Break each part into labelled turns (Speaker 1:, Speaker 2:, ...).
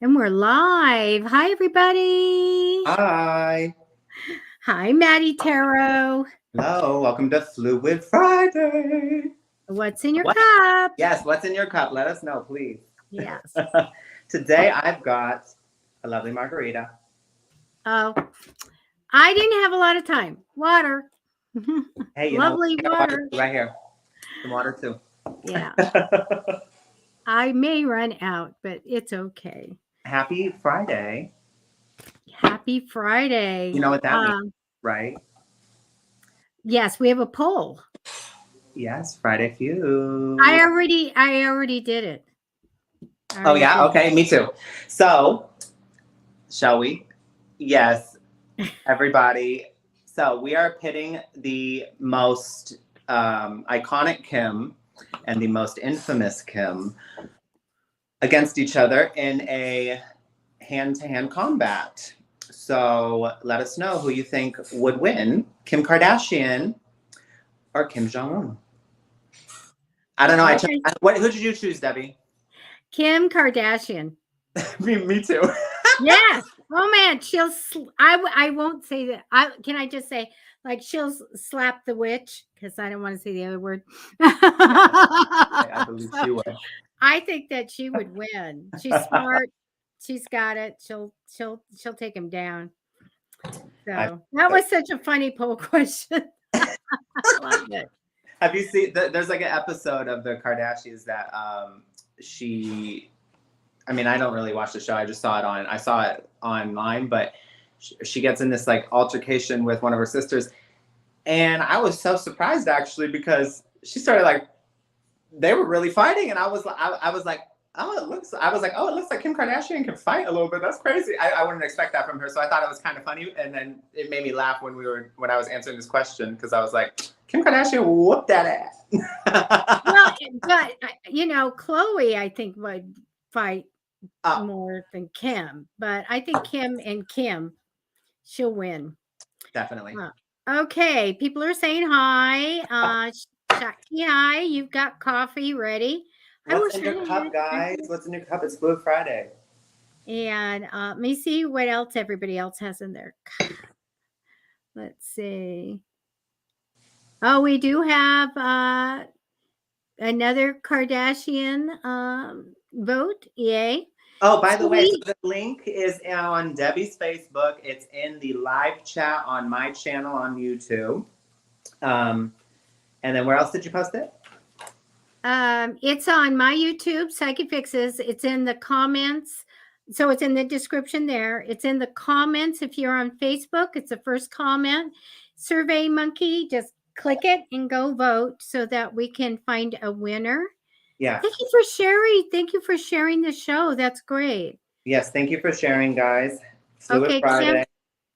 Speaker 1: And we're live. Hi, everybody.
Speaker 2: Hi.
Speaker 1: Hi, Matty Tarot.
Speaker 2: Hello. Welcome to Fluid Friday.
Speaker 1: What's in your
Speaker 2: What?
Speaker 1: cup?
Speaker 2: Yes, what's in your cup? Let us know, please.
Speaker 1: Yes.
Speaker 2: Today I've got a lovely margarita.
Speaker 1: Oh, I didn't have a lot of time. Water.
Speaker 2: Hey, you know what?
Speaker 1: Lovely
Speaker 2: I got water
Speaker 1: water.
Speaker 2: right here. Some water too.
Speaker 1: Yeah. I may run out, but it's okay.
Speaker 2: Happy Friday.
Speaker 1: Happy Friday.
Speaker 2: You know what that means, right?
Speaker 1: Yes, we have a poll.
Speaker 2: Yes, Friday Feud.
Speaker 1: I already did it.
Speaker 2: Oh yeah, okay, me too. So, shall we? Yes, everybody. So we are pitting the most iconic Kim and the most infamous Kim against each other in a hand-to-hand combat. So let us know who you think would win, Kim Kardashian or Kim Jong-un. I don't know.
Speaker 1: Okay.
Speaker 2: Who did you choose, Debbie?
Speaker 1: Kim Kardashian.
Speaker 2: me too.
Speaker 1: Yes. Oh man, I won't say that. Can I just say like she'll slap the witch because I don't want to say the other word.
Speaker 2: I believe she would.
Speaker 1: I think that she would win. She's smart. She's got it. She'll take him down. So that was such a funny poll question. I love it.
Speaker 2: Have you seen? There's like an episode of the Kardashians that I mean, I don't really watch the show. I saw it online, but she gets in this like altercation with one of her sisters, and I was so surprised actually because she started like they were really fighting, and I was like, oh, it looks like Kim Kardashian can fight a little bit. That's crazy. I wouldn't expect that from her, so I thought it was kind of funny, and then it made me laugh when I was answering this question because I was like, Kim Kardashian whooped that ass.
Speaker 1: Well, but Chloe, I think would fight more than Kim, but I think Kim, she'll win.
Speaker 2: Definitely.
Speaker 1: Okay, people are saying hi. Shakti, hi. You've got coffee ready.
Speaker 2: What's in your cup, guys? What's in your cup? It's Fluid Friday.
Speaker 1: And let me see what else everybody else has in their cup. Let's see. Oh, we do have another Kardashian vote. Yay.
Speaker 2: Oh, by the way, so the link is on Debbie's Facebook. It's in the live chat on my channel on YouTube. And then where else did you post it?
Speaker 1: It's on my YouTube, Psychic Fixes. It's in the comments. So it's in the description there. It's in the comments. If you're on Facebook, it's the first comment. Survey Monkey, just click it and go vote so that we can find a winner.
Speaker 2: Yeah.
Speaker 1: Thank you for sharing. Thank you for sharing the show. That's great.
Speaker 2: Yes, thank you for sharing, guys. Fluid Friday.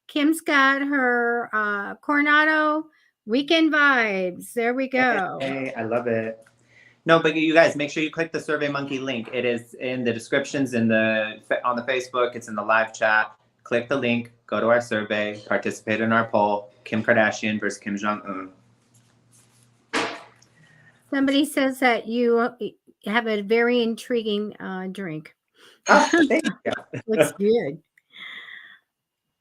Speaker 1: Kim's got her Coronado weekend vibes. There we go.
Speaker 2: Hey, I love it. No, but you guys, make sure you click the Survey Monkey link. It is in the descriptions on the Facebook. It's in the live chat. Click the link, go to our survey, participate in our poll. Kim Kardashian versus Kim Jong-un.
Speaker 1: Somebody says that you have a very intriguing drink.
Speaker 2: Oh, thank you.
Speaker 1: Looks good.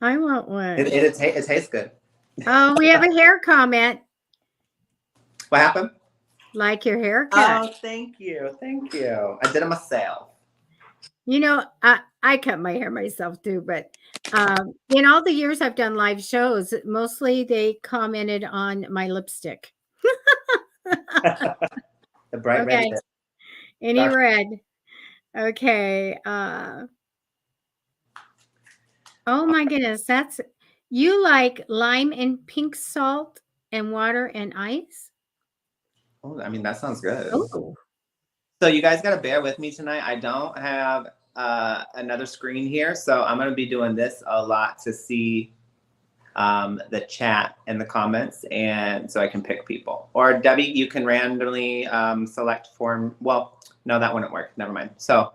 Speaker 1: I want one.
Speaker 2: It tastes good.
Speaker 1: Oh, we have a hair comment.
Speaker 2: What happened?
Speaker 1: Like your haircut.
Speaker 2: Oh, thank you. Thank you. I did it myself.
Speaker 1: You know, I cut my hair myself too, but in all the years I've done live shows, mostly they commented on my lipstick.
Speaker 2: The bright red lip.
Speaker 1: Any red. Okay. Oh my goodness, you like lime and pink salt and water and ice?
Speaker 2: Oh, I mean, that sounds good.
Speaker 1: Oh.
Speaker 2: So you guys got to bear with me tonight. I don't have another screen here, so I'm going to be doing this a lot to see the chat and the comments, and so I can pick people. Or Debbie, you can randomly select form. Well, no, that wouldn't work. Never mind. So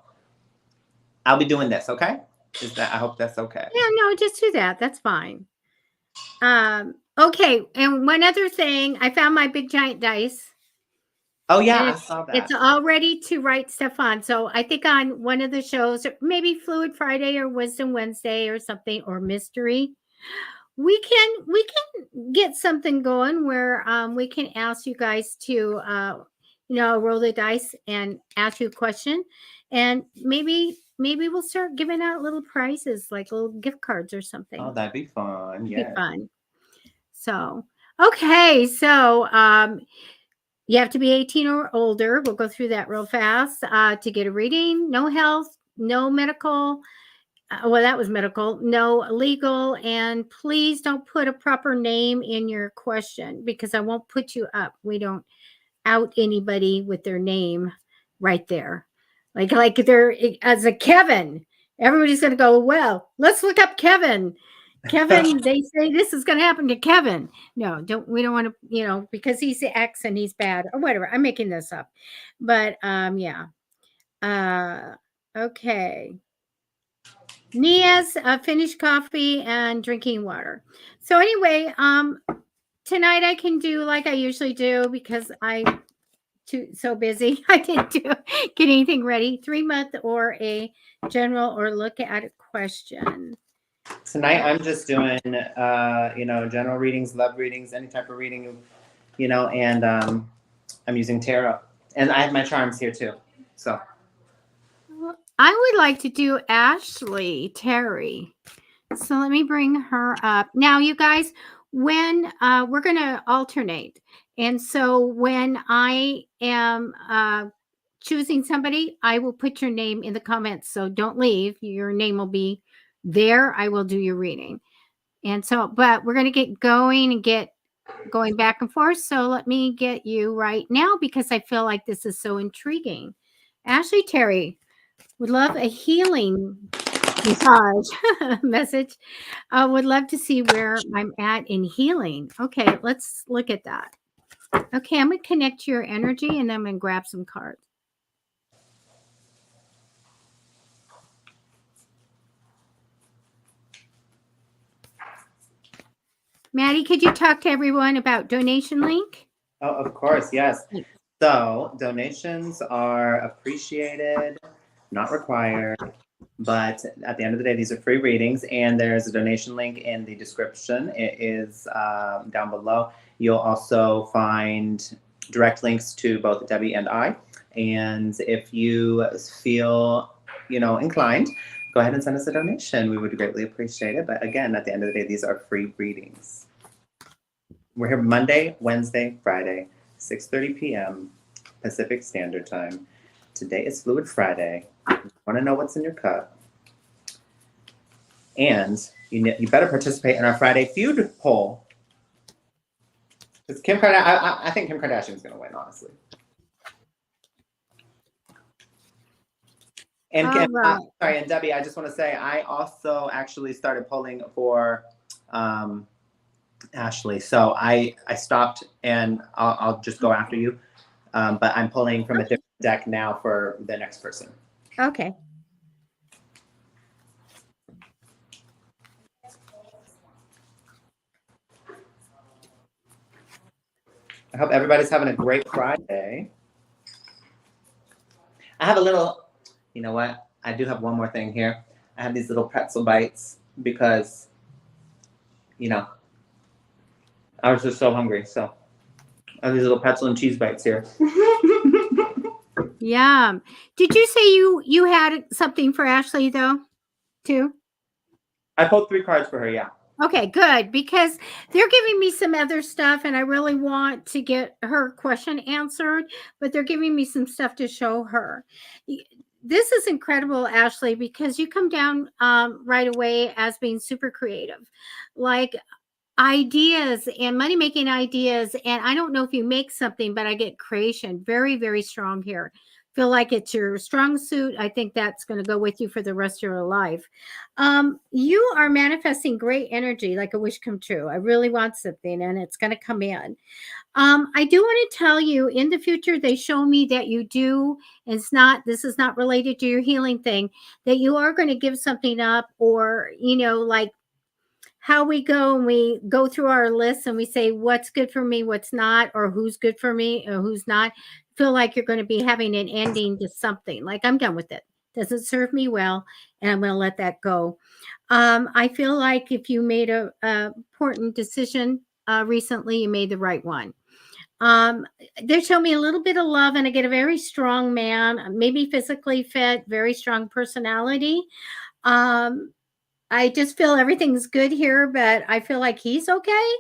Speaker 2: I'll be doing this, okay? I hope that's okay.
Speaker 1: Yeah, no, just do that. That's fine. Okay, and one other thing, I found my big giant dice.
Speaker 2: Oh yeah,
Speaker 1: And
Speaker 2: I saw that.
Speaker 1: it's all ready to write stuff on. So I think on one of the shows, maybe Fluid Friday or Wisdom Wednesday or something, or Mystery, we can get something going where we can ask you guys to roll the dice and ask you a question, and maybe we'll start giving out little prizes like little gift cards or something.
Speaker 2: Oh, that'd be fun.
Speaker 1: It'd
Speaker 2: Yeah.
Speaker 1: be fun. So okay, so you have to be 18 or older. We'll go through that real fast to get a reading. No health, no medical. Well, that was medical. No legal. And please don't put a proper name in your question because I won't put you up. We don't out anybody with their name right there. Like they're as a Kevin. Everybody's going to go, well, let's look up Kevin. Kevin, they say this is going to happen to Kevin. No, we don't want to, because he's the X and he's bad or whatever. I'm making this up. But yeah. Okay. Nia's finished coffee and drinking water. So anyway, tonight I can do like I usually do because I'm so busy. I didn't get anything ready. 3-month or a general or look at a question.
Speaker 2: Tonight I'm just doing general readings, love readings, any type of reading, and I'm using tarot. And I have my charms here too. So
Speaker 1: I would like to do Ashley Terry. So let me bring her up. Now, you guys, when we're going to alternate. And so when I am choosing somebody, I will put your name in the comments. So don't leave. Your name will be there. I will do your reading. And so, but we're going to get going and get going back and forth. So let me get you right now because I feel like this is so intriguing. Ashley Terry would love a healing massage message. I would love to see where I'm at in healing. Okay, let's look at that. Okay, I'm going to connect your energy and then I'm going to grab some cards. Matty, could you talk to everyone about donation link?
Speaker 2: Oh, of course, yes. So donations are appreciated, not required, but at the end of the day, these are free readings, and there's a donation link in the description. It is down below. You'll also find direct links to both Debbie and I. And if you feel, inclined, go ahead and send us a donation. We would greatly appreciate it. But again, at the end of the day, these are free readings. We're here Monday, Wednesday, Friday, 6:30 p.m. Pacific Standard Time. Today is Fluid Friday. Want to know what's in your cup? And you better participate in our Friday feud poll. Because I think Kim Kardashian's going to win, honestly. And and Debbie, I just want to say I also actually started polling for Ashley. So I stopped, and I'll just go after you. But I'm pulling from a different deck now for the next person.
Speaker 1: Okay.
Speaker 2: I hope everybody's having a great Friday. I have a little, you know what? I do have one more thing here. I have these little pretzel bites because, I was just so hungry. So I have these little pretzel and cheese bites here.
Speaker 1: Yeah. Did you say you had something for Ashley though, too?
Speaker 2: I pulled 3 cards for her, yeah.
Speaker 1: Okay, good, because they're giving me some other stuff and I really want to get her question answered, but they're giving me some stuff to show her. This is incredible, Ashley, because you come down right away as being super creative, like ideas and money-making ideas. And I don't know if you make something, but I get creation very, very strong here. Feel like it's your strong suit. I think that's going to go with you for the rest of your life. You are manifesting great energy, like a wish come true. I really want something and it's going to come in. I do want to tell you in the future, they show me that you do, this is not related to your healing thing, that you are going to give something up or, like how we go and we go through our lists and we say what's good for me, what's not, or who's good for me or who's not, feel like you're going to be having an ending to something. Like, I'm done with it. Doesn't serve me well, and I'm going to let that go. I feel like if you made a important decision recently, you made the right one. They show me a little bit of love, and I get a very strong man, maybe physically fit, very strong personality. I just feel everything's good here, but I feel like he's okay.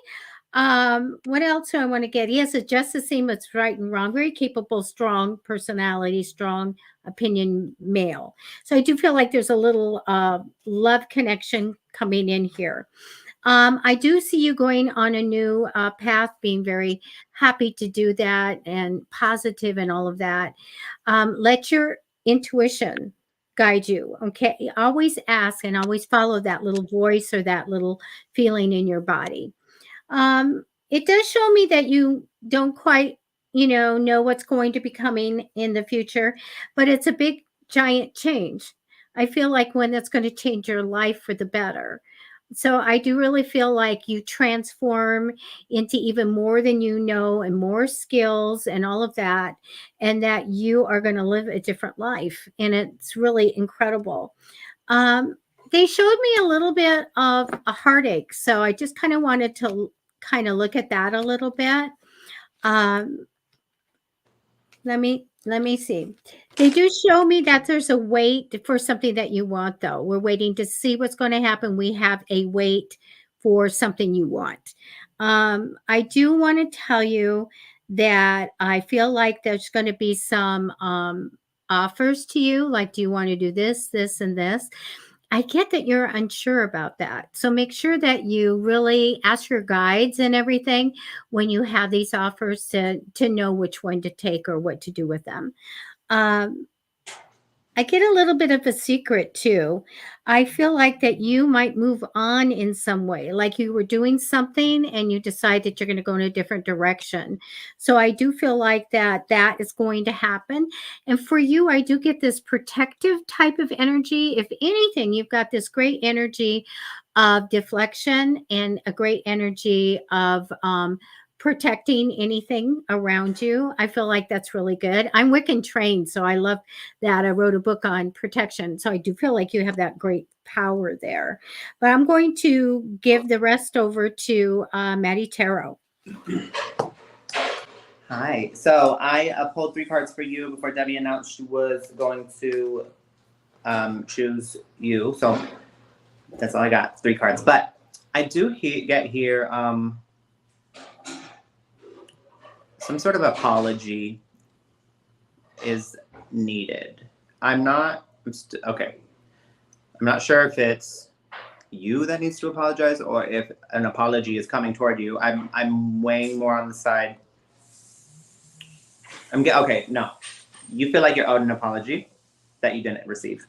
Speaker 1: What else do I want to get? He has a just the same as right and wrong, very capable, strong personality, strong opinion male. So I do feel like there's a little love connection coming in here. I do see you going on a new path, being very happy to do that and positive and all of that. Let your intuition guide you. Okay. Always ask and always follow that little voice or that little feeling in your body. It does show me that you don't quite, know what's going to be coming in the future, but it's a big, giant change. I feel like when that's going to change your life for the better. So I do really feel like you transform into even more than you know and more skills and all of that, and that you are going to live a different life. And it's really incredible. Um, they showed me a little bit of a heartache. So I just kind of wanted to kind of look at that a little bit. Um, let me see. They do show me that there's a wait for something that you want, though. We're waiting to see what's going to happen. We have a wait for something you want. I do want to tell you that I feel like there's going to be some offers to you. Like, do you want to do this, this, and this? I get that you're unsure about that. So make sure that you really ask your guides and everything when you have these offers to know which one to take or what to do with them. Um, I get a little bit of a secret too. I feel like that you might move on in some way, like you were doing something and you decide that you're going to go in a different direction. So I do feel like that is going to happen. And for you, I do get this protective type of energy. If anything, you've got this great energy of deflection and a great energy of protecting anything around you. I feel like that's really good. I'm Wiccan trained, so I love that. I wrote a book on protection. So I do feel like you have that great power there. But I'm going to give the rest over to Matty Tarot.
Speaker 2: Hi. So I pulled 3 cards for you before Debbie announced she was going to choose you. So that's all I got, 3 cards. But I do get here some sort of apology is needed. I'm not sure if it's you that needs to apologize or if an apology is coming toward you. I'm weighing more on the side. No. You feel like you're owed an apology that you didn't receive.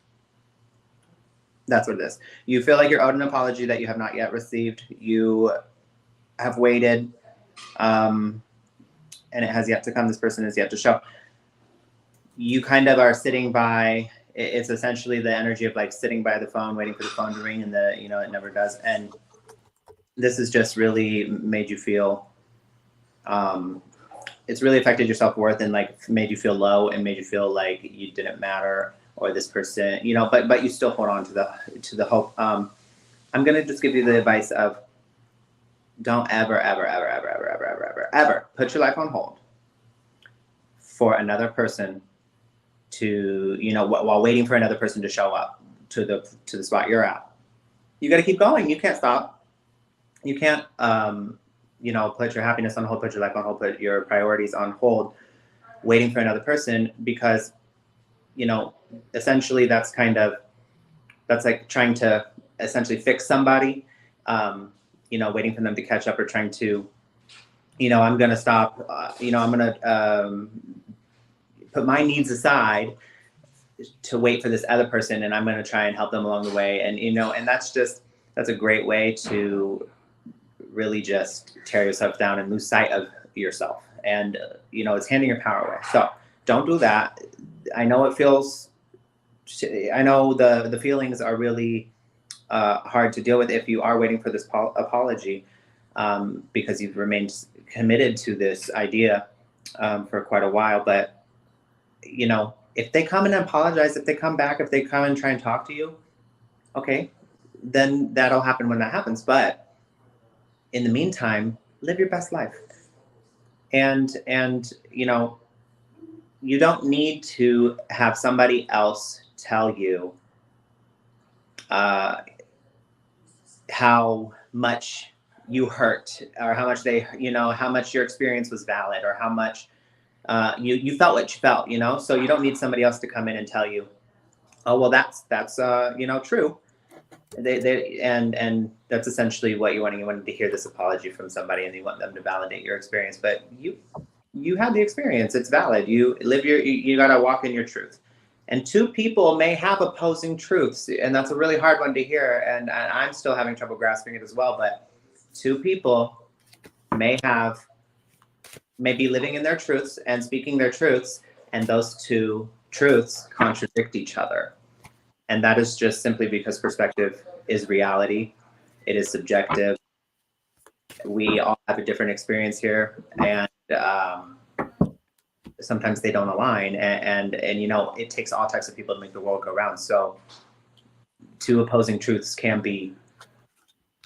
Speaker 2: That's what it is. You feel like you're owed an apology that you have not yet received. You have waited, and it has yet to come. This person is yet to show. You kind of are sitting by, it's essentially the energy of like sitting by the phone, waiting for the phone to ring, and it never does. And this has just really made you feel, it's really affected your self-worth and like made you feel low and made you feel like you didn't matter or this person, but you still hold on to the hope. I'm going to just give you the advice of don't ever put your life on hold for another person to, while waiting for another person to show up to the spot you're at. You got to keep going. You can't stop. You can't, put your happiness on hold, put your life on hold, put your priorities on hold, waiting for another person because, essentially that's like trying to essentially fix somebody, waiting for them to catch up or trying to, I'm going to stop, I'm going to put my needs aside to wait for this other person and I'm going to try and help them along the way. And, and that's a great way to really just tear yourself down and lose sight of yourself. And, it's handing your power away. So don't do that. I know the feelings are really hard to deal with if you are waiting for this apology, because you've remained committed to this idea for quite a while. But, you know, if they come and apologize, if they come back, if they come and try and talk to you, okay, then that'll happen when that happens. But in the meantime, live your best life. And you know, you don't need to have somebody else tell you how much you hurt, or how much they, you know, how much your experience was valid, or how much you felt what you felt, you know. So you don't need somebody else to come in and tell you, oh well, that's you know, true. And that's essentially what you wanted. You wanted to hear this apology from somebody, and you want them to validate your experience. But you had the experience; it's valid. You live you gotta walk in your truth. And two people may have opposing truths, and that's a really hard one to hear. And I'm still having trouble grasping it as well. But two people may be living in their truths and speaking their truths, and those two truths contradict each other. And that is just simply because perspective is reality. It is subjective. We all have a different experience here, and sometimes they don't align. And you know, it takes all types of people to make the world go round. So two opposing truths can be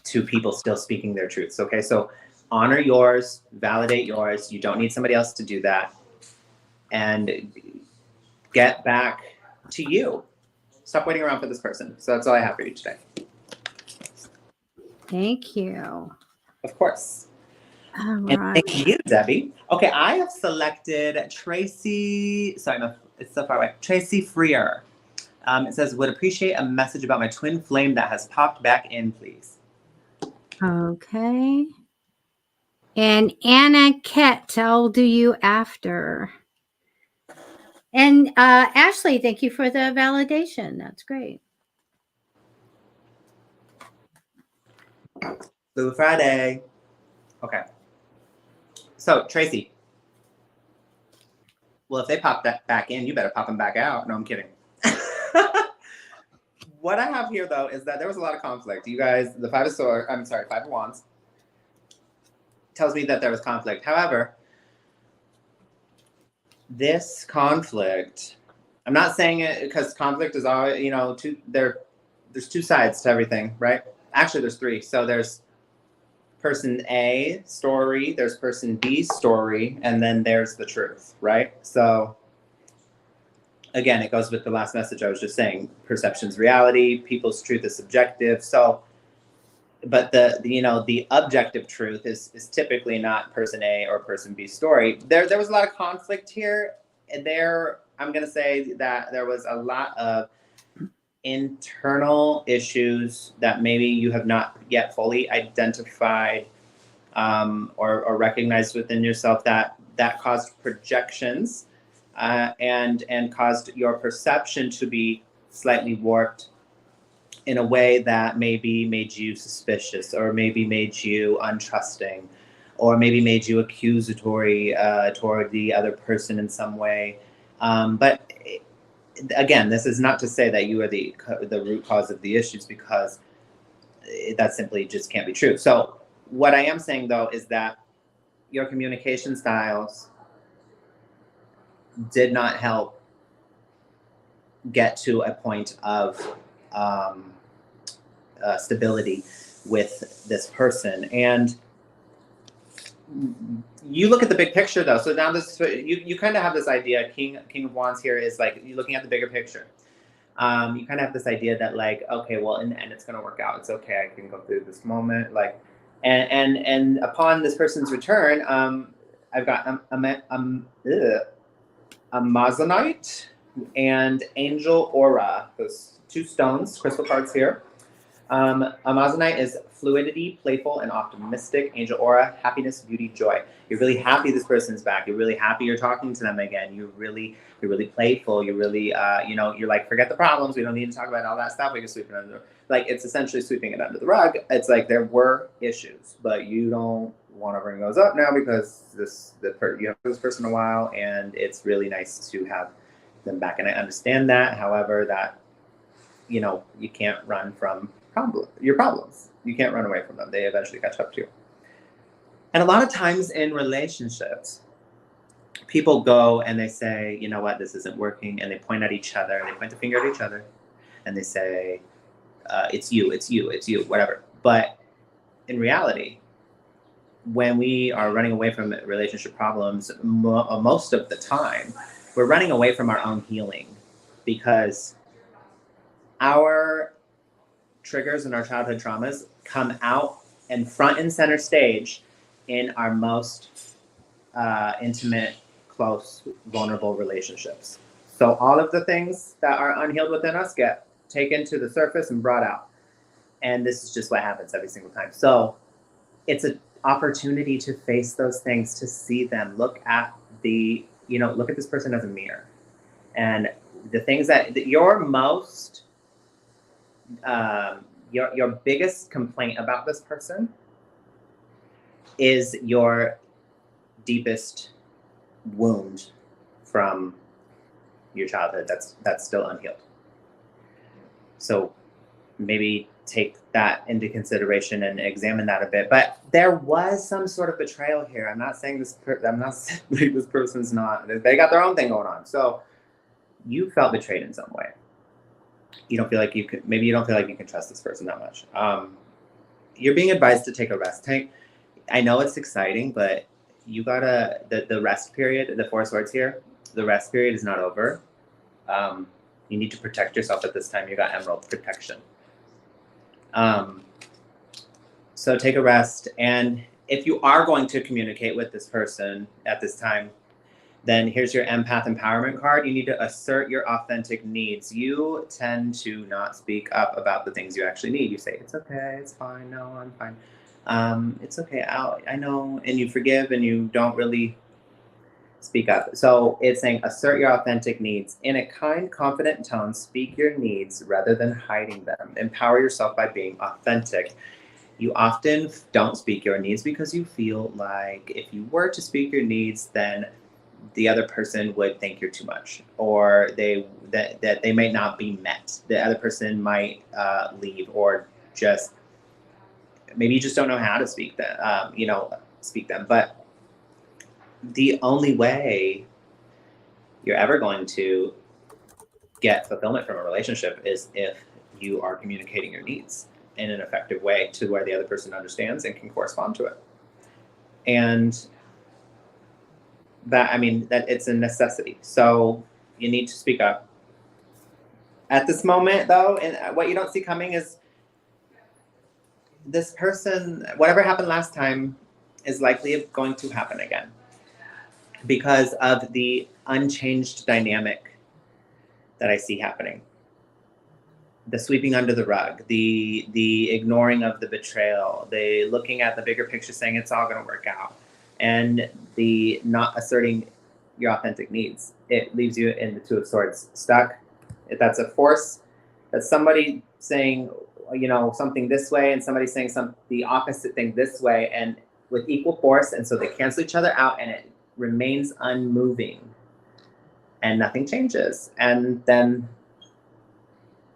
Speaker 2: two people still speaking their truths. Okay, so honor yours, validate yours. You don't need somebody else to do that. And get back to you. Stop waiting around for this person. So that's all I have for you today.
Speaker 1: Thank you.
Speaker 2: Of course.
Speaker 1: All
Speaker 2: And
Speaker 1: right.
Speaker 2: thank you, Debbie. Okay, I have selected Tracy. Sorry, no, it's so far away. Tracy Freer. It says, would appreciate a message about my twin flame that has popped back in, please.
Speaker 1: Okay. And Anna Kett, I'll do you after. And Ashley, thank you for the validation. That's great.
Speaker 2: Blue Friday. Okay. So, Tracy. Well, if they pop that back in, you better pop them back out. No, I'm kidding. What I have here, though, is that there was a lot of conflict. You guys, the Five of Wands, tells me that there was conflict. However, this conflict, I'm not saying it because conflict is all, you know, there's two sides to everything, right? Actually, there's three. So there's person A story, there's person B story, and then there's the truth, right? So again, it goes with the last message I was just saying. Perception's reality, people's truth is subjective. So, but the objective truth is typically not person A or person B story. There was a lot of conflict here. And I'm going to say that there was a lot of internal issues that maybe you have not yet fully identified or recognized within yourself that caused projections and caused your perception to be slightly warped in a way that maybe made you suspicious, or maybe made you untrusting, or maybe made you accusatory toward the other person in some way. But again, this is not to say that you are the root cause of the issues, because that simply just can't be true. So what I am saying, though, is that your communication styles did not help get to a point of stability with this person. And you look at the big picture, though. So now you kind of have this idea. King of Wands here is like, you're looking at the bigger picture. You kind of have this idea that, like, okay, well, in the end, it's going to work out. It's okay. I can go through this moment. Like, and upon this person's return, I've got Amazonite and Angel Aura. Those two stones, crystal cards here. Amazonite is fluidity, playful, and optimistic. Angel Aura, happiness, beauty, joy. You're really happy this person's back. You're really happy you're talking to them again. You're really playful. You're really, you're like, forget the problems. We don't need to talk about all that stuff. We can sweep it under. Like, it's essentially sweeping it under the rug. It's like there were issues, but you don't want to bring those up now because you have this person a while, and it's really nice to have them back. And I understand that. However, that you can't run from your problems. You can't run away from them. They eventually catch up to you. And a lot of times in relationships, people go and they say, you know what, this isn't working. And they point at each other, and they point the finger at each other, and they say, it's you, it's you, it's you, whatever. But in reality, when we are running away from relationship problems, most of the time, we're running away from our own healing, because our triggers and our childhood traumas come out and front and center stage in our most intimate, close, vulnerable relationships. So all of the things that are unhealed within us get taken to the surface and brought out. And this is just what happens every single time. So it's an opportunity to face those things, to see them, look at this person as a mirror. And the things that your most, your biggest complaint about this person is your deepest wound from your childhood that's still unhealed. So maybe take that into consideration and examine that a bit. But there was some sort of betrayal here. I'm not saying this person's not. They got their own thing going on. So you felt betrayed in some way. You don't feel like you could. Maybe you don't feel like you can trust this person that much. You're being advised to take a rest. I know it's exciting, but you gotta the rest period. The Four of Swords here. The rest period is not over. You need to protect yourself at this time. You got Emerald protection. So take a rest. And if you are going to communicate with this person at this time, then here's your Empath Empowerment card. You need to assert your authentic needs. You tend to not speak up about the things you actually need. You say, it's okay, it's fine, no, I'm fine. It's okay, I know, and you forgive, and you don't really speak up. So it's saying assert your authentic needs. In a kind, confident tone, speak your needs rather than hiding them. Empower yourself by being authentic. You often don't speak your needs because you feel like if you were to speak your needs, then the other person would think you're too much, or that they might not be met. The other person might leave, or just maybe you just don't know how to speak them. Speak them. But the only way you're ever going to get fulfillment from a relationship is if you are communicating your needs in an effective way to where the other person understands and can correspond to it. And that it's a necessity. So you need to speak up. At this moment, though, and what you don't see coming is this person, whatever happened last time, is likely going to happen again because of the unchanged dynamic that I see happening. The sweeping under the rug, the ignoring of the betrayal, the looking at the bigger picture saying it's all going to work out, and the not asserting your authentic needs. It leaves you in the Two of Swords, stuck. If that's a force, that's somebody saying, something this way, and somebody saying the opposite thing this way, and with equal force, and so they cancel each other out, and it remains unmoving, and nothing changes, and then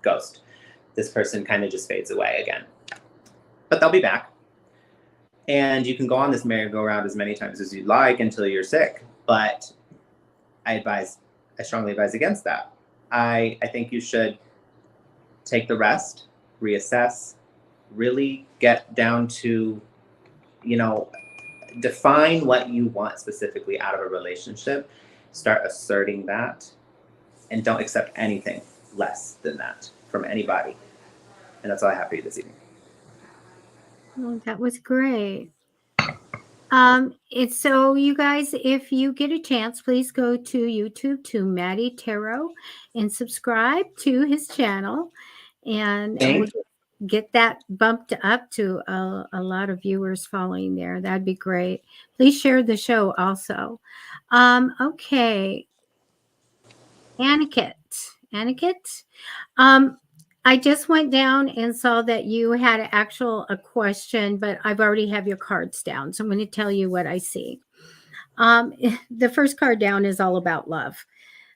Speaker 2: ghost. This person kind of just fades away again, but they'll be back. And you can go on this merry-go-round as many times as you like until you're sick. But I strongly advise against that. I think you should take the rest, reassess, really get down to, define what you want specifically out of a relationship, start asserting that, and don't accept anything less than that from anybody. And that's all I have for you this evening.
Speaker 1: Oh, that was great. It's so you guys, if you get a chance, please go to YouTube to Matty Tarot and subscribe to his channel, and we'll get that bumped up to a lot of viewers following there. That'd be great. Please share the show also. Okay. Aniket. I just went down and saw that you had a question, but I've already have your cards down. So I'm going to tell you what I see. The first card down is all about love.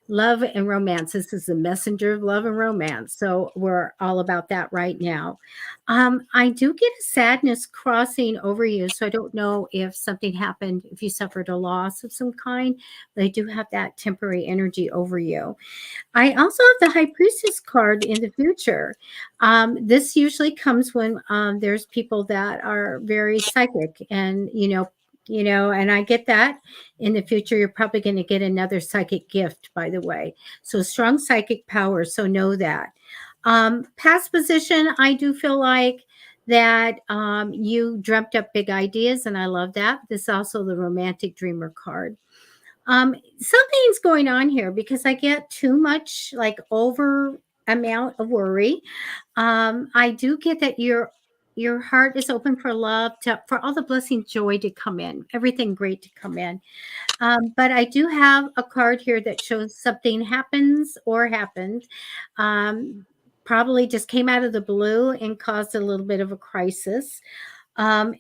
Speaker 1: love and romance. This is the messenger of love and romance. So we're all about that right now. I do get a sadness crossing over you. So I don't know if something happened, if you suffered a loss of some kind, but I do have that temporary energy over you. I also have the High Priestess card in the future. This usually comes when there's people that are very psychic, and and I get that. In the future, you're probably going to get another psychic gift, by the way. So strong psychic power. So know that. Past position, I do feel like that you dreamt up big ideas, and I love that. This is also the romantic dreamer card. Something's going on here because I get too much like over amount of worry. I do get that your heart is open for love, for all the blessing joy to come in, everything great to come in. But I do have a card here that shows something happens or happened. Probably just came out of the blue and caused a little bit of a crisis.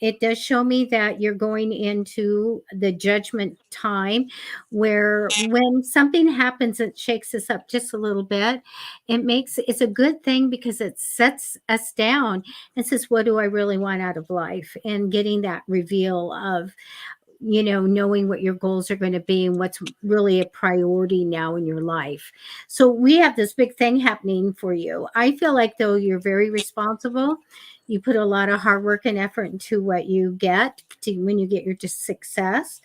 Speaker 1: It does show me that you're going into the judgment time, where when something happens that shakes us up just a little bit, it's a good thing because it sets us down and says, what do I really want out of life? And getting that reveal of knowing what your goals are going to be and what's really a priority now in your life. So we have this big thing happening for you. I feel like, though, you're very responsible. You put a lot of hard work and effort into what you get when you get your just success.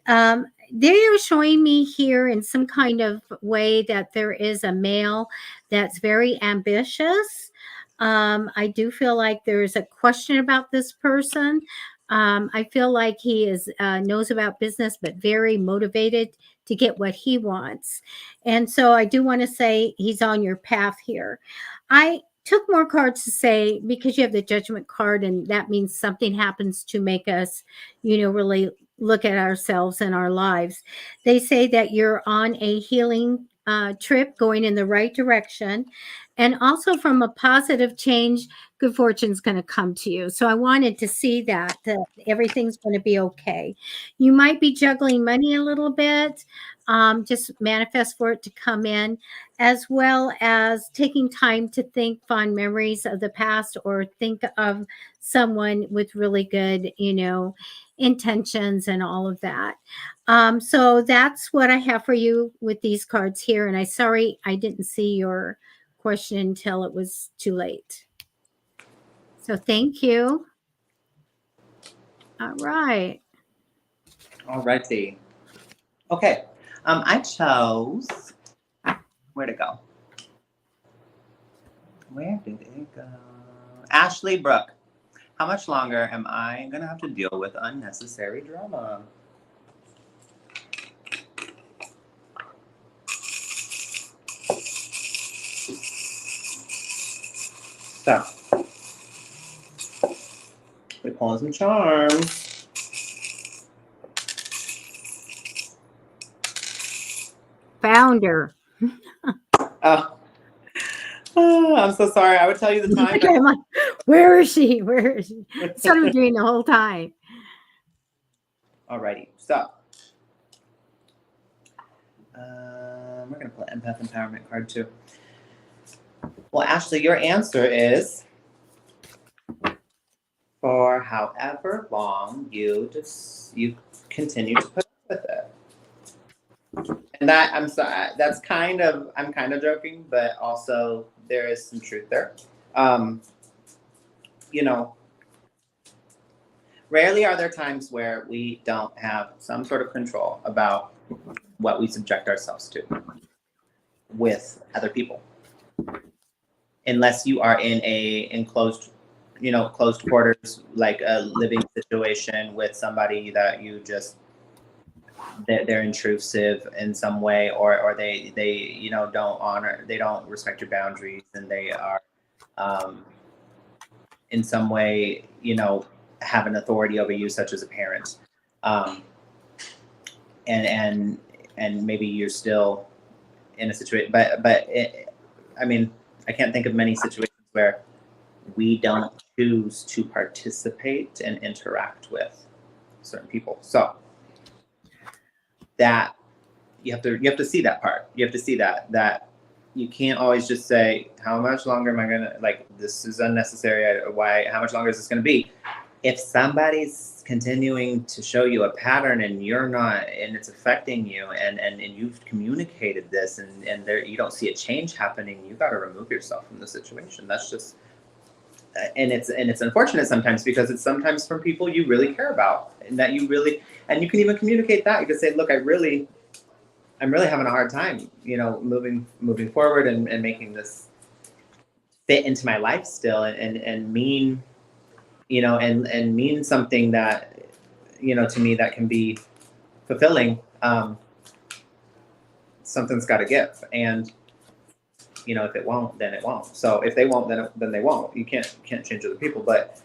Speaker 1: They are showing me here in some kind of way that there is a male that's very ambitious. I do feel like there's a question about this person. I feel like he is knows about business, but very motivated to get what he wants. And so I do want to say he's on your path here. I took more cards to say, because you have the judgment card, and that means something happens to make us, really look at ourselves and our lives. They say that you're on a healing trip going in the right direction. And also from a positive change, good fortune's going to come to you. So I wanted to see that everything's going to be okay. You might be juggling money a little bit. Just manifest for it to come in, as well as taking time to think fond memories of the past, or think of someone with really good, intentions and all of that. So that's what I have for you with these cards here. And sorry I didn't see your question until it was too late. So thank you. All right.
Speaker 2: All righty. Okay. I chose. Where'd it go? Where did it go? Ashley Brooke. How much longer am I going to have to deal with unnecessary drama? So, we're pulling some charms.
Speaker 1: Founder.
Speaker 2: Oh, I'm so sorry. I would tell you the time.
Speaker 1: Okay, I'm like, where is she? Where is she? That's what I'm doing the whole time.
Speaker 2: Alrighty. So, we're going to pull an empath empowerment card too. Well, Ashley, your answer is, for however long you continue to put up with it. And that, I'm sorry, I'm kind of joking, but also there is some truth there. Rarely are there times where we don't have some sort of control about what we subject ourselves to with other people. Unless you are in a enclosed, closed quarters, like a living situation with somebody that you just, they're intrusive in some way, or they they don't respect your boundaries, and they are in some way have an authority over you, such as a parent, and maybe you're still in a situation, but I can't think of many situations where we don't choose to participate and interact with certain people. So that, you have to see that part. You have to see that you can't always just say, how much longer am I gonna, like, this is unnecessary. How much longer is this gonna be? If somebody's continuing to show you a pattern and you're not, and it's affecting you, and you've communicated this, and there, you don't see a change happening, you got to remove yourself from the situation. That's just, and it's unfortunate sometimes, because it's sometimes from people you really care about, and that you really, and you can even communicate that. You can say, look, I'm really having a hard time, moving forward and making this fit into my life still, and mean, and mean something that, to me, that can be fulfilling. Something's got to give, and if it won't, then it won't. So if they won't, then they won't. You can't change other people. But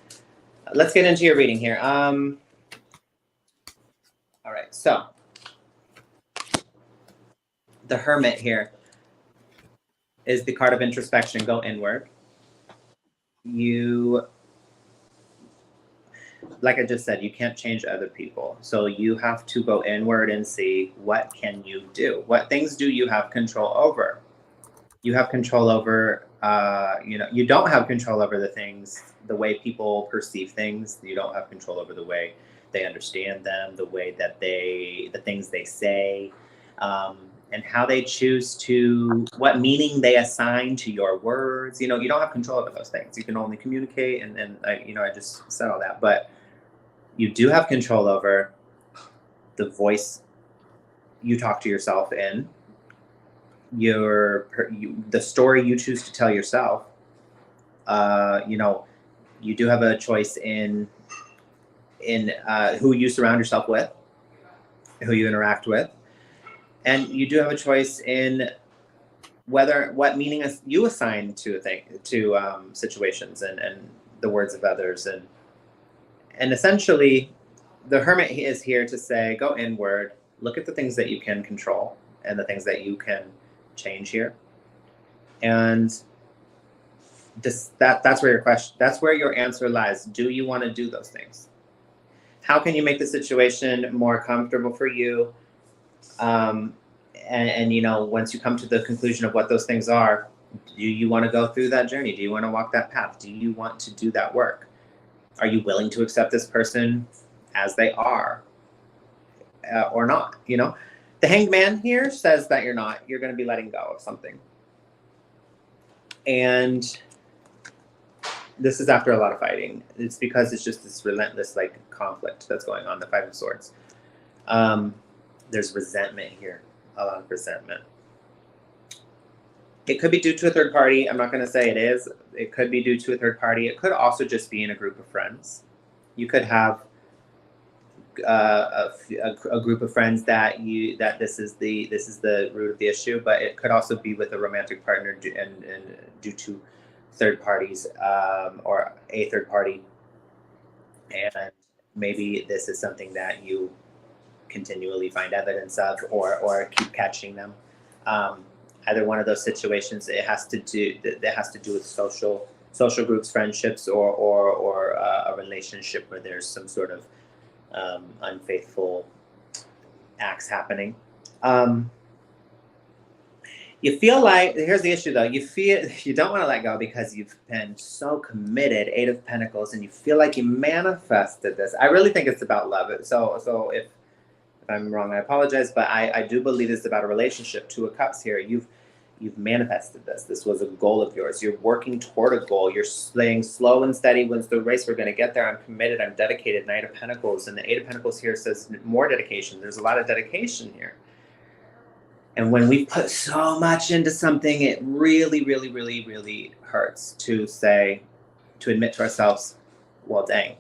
Speaker 2: let's get into your reading here. All right, so the Hermit here is the card of introspection. Go inward. You, like I just said, you can't change other people. So you have to go inward and see, what can you do? What things do you have control over? You have control over, you don't have control over the way people perceive things. You don't have control over the way they understand them, the way that the things they say, and how they choose what meaning they assign to your words. You don't have control over those things. You can only communicate, and I just said all that, but you do have control over the voice you talk to yourself in, the story you choose to tell yourself. You do have a choice in who you surround yourself with, who you interact with, and you do have a choice in what meaning you assign to situations and the words of others, and essentially, the Hermit is here to say, go inward, look at the things that you can control and the things that you can change here, and that's where your answer lies. Do you want to do those things? How can you make the situation more comfortable for you? And once you come to the conclusion of what those things are, do you want to go through that journey? Do you want to walk that path? Do you want to do that work? Are you willing to accept this person as they are, or not? The Hanged Man here says that you're not. You're going to be letting go of something. And this is after a lot of fighting. It's because it's just this relentless conflict that's going on, the Five of Swords. There's resentment here, a lot of resentment. It could be due to a third party. I'm not going to say it is. It could be due to a third party. It could also just be in a group of friends. You could have a group of friends that this is the root of the issue, but it could also be with a romantic partner and due to third parties, or a third party, and maybe this is something that you continually find evidence of, or keep catching them. Either one of those situations, it has to do with social groups, friendships, or a relationship where there's some sort of unfaithful acts happening. You feel like, here's the issue though, you don't want to let go because you've been so committed, Eight of Pentacles, and you feel like you manifested this. I really think it's about love. So if I'm wrong, I apologize, but I do believe it's about a relationship. Two of Cups here. You've manifested this. This was a goal of yours. You're working toward a goal. You're staying slow and steady. Wins the race. We're going to get there. I'm committed. I'm dedicated. Knight of Pentacles. And the Eight of Pentacles here says more dedication. There's a lot of dedication here. And when we put so much into something, it really, really, really, really hurts to admit to ourselves, well, dang,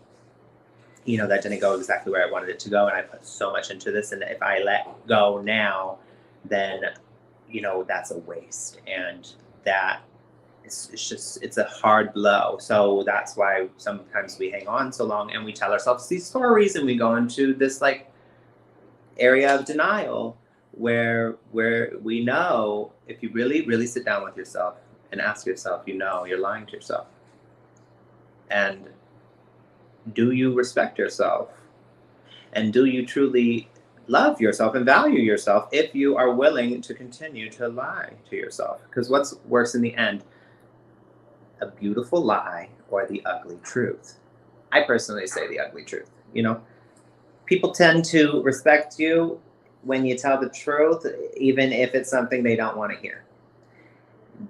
Speaker 2: that didn't go exactly where I wanted it to go. And I put so much into this. And if I let go now, then, that's a waste. And that it's a hard blow. So that's why sometimes we hang on so long and we tell ourselves these stories and we go into this area of denial where we know, if you really, really sit down with yourself and ask yourself, you're lying to yourself. And do you respect yourself? And do you truly love yourself and value yourself if you are willing to continue to lie to yourself. Because what's worse in the end, a beautiful lie or the ugly truth? I personally say the ugly truth. You know, people tend to respect you when you tell the truth, even if it's something they don't want to hear.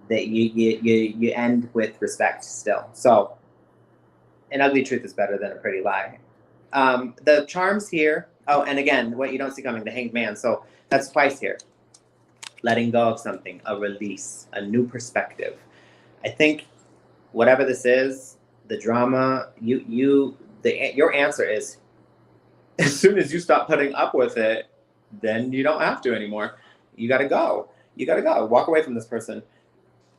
Speaker 2: That you end with respect still. So an ugly truth is better than a pretty lie. The charms here. Oh, and again, what you don't see coming, the Hanged Man. So that's twice here. Letting go of something, a release, a new perspective. I think whatever this is, the drama, your answer is, as soon as you stop putting up with it, then you don't have to anymore. You got to go. You got to go. Walk away from this person.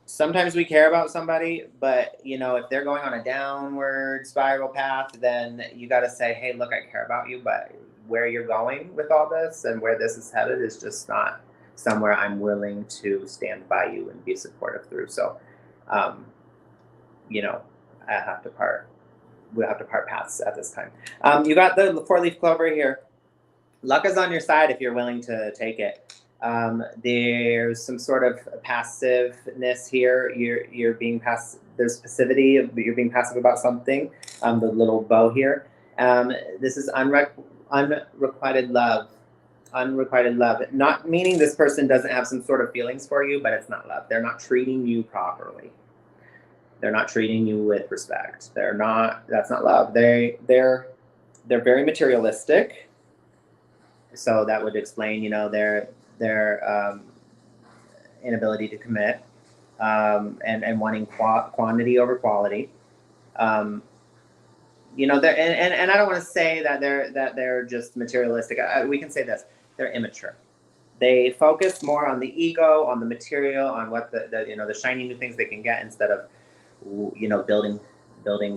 Speaker 2: Sometimes we care about somebody, but you know, if they're going on a downward spiral path, then you got to say, hey, look, I care about you, but where you're going with all this and where this is headed is just not somewhere I'm willing to stand by you and be supportive through. So, you know, I have to part. We'll have to part paths at this time. You got the 4-leaf clover here. Luck is on your side if you're willing to take it. There's some sort of passiveness here. You're being passive. There's passivity. You're being passive about something. The little bow here. This is unrequited love. Unrequited love. Not meaning this person doesn't have some sort of feelings for you, but it's not love. They're not treating you properly. They're not treating you with respect. They're not. That's not love. They're very materialistic. So that would explain, you know, their inability to commit, and wanting quantity over quality. You know, and I don't want to say that they're just materialistic. We can say this: they're immature. They focus more on the ego, on the material, on what the you know, the shiny new things they can get, instead of, you know, building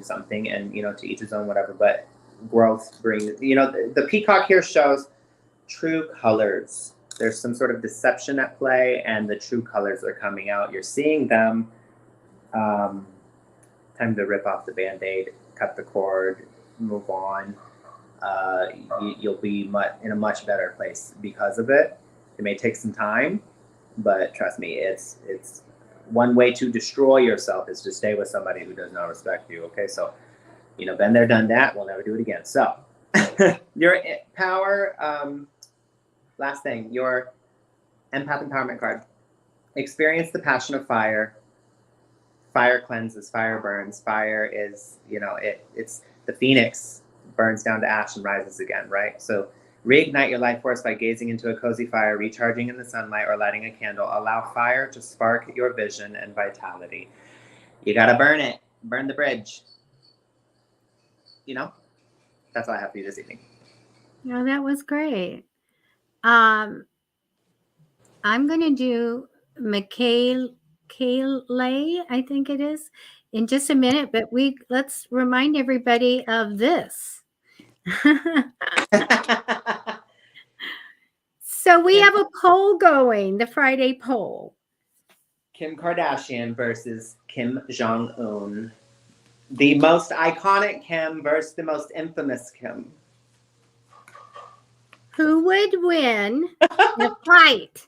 Speaker 2: something. And you know, to each his own, whatever. But growth brings, you know, the peacock here shows true colors. There's some sort of deception at play, and the true colors are coming out. You're seeing them. Time to rip off the Band-Aid, cut the cord, move on. You'll be in a much better place because of it. It may take some time, but trust me, it's one way to destroy yourself is to stay with somebody who does not respect you. Okay, so, you know, been there, done that. We'll never do it again. So your power. Last thing, your empath empowerment card. Experience the passion of fire. Fire cleanses, fire burns. Fire is, you know, it's the phoenix burns down to ash and rises again, right? So reignite your life force by gazing into a cozy fire, recharging in the sunlight, or lighting a candle. Allow fire to spark your vision and vitality. You gotta burn it. Burn the bridge. You know? That's all I have for you this evening.
Speaker 1: No, that was great. I'm going to do Kayleigh, I think it is, in just a minute, but let's remind everybody of this. So we have a poll going, the Friday poll.
Speaker 2: Kim Kardashian versus Kim Jong-un. The most iconic Kim versus the most infamous Kim.
Speaker 1: Who would win the fight?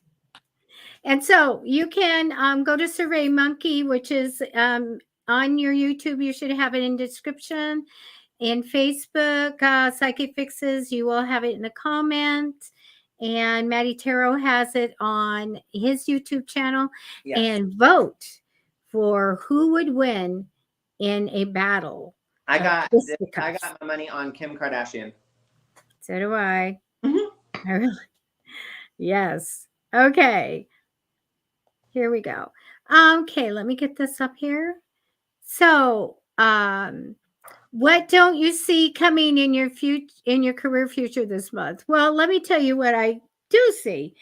Speaker 1: And so you can go to SurveyMonkey, which is on your YouTube. You should have it in description. In Facebook, Psychic Fixes, you will have it in the comments. And Matty Tarot has it on his YouTube channel. Yes. And vote for who would win in a battle.
Speaker 2: I got my money on Kim Kardashian.
Speaker 1: So do I. Mm-hmm. I really. Yes. Okay. Here we go. Okay, let me get this up here. So, what don't you see coming in your career future this month? Well, let me tell you what I do see.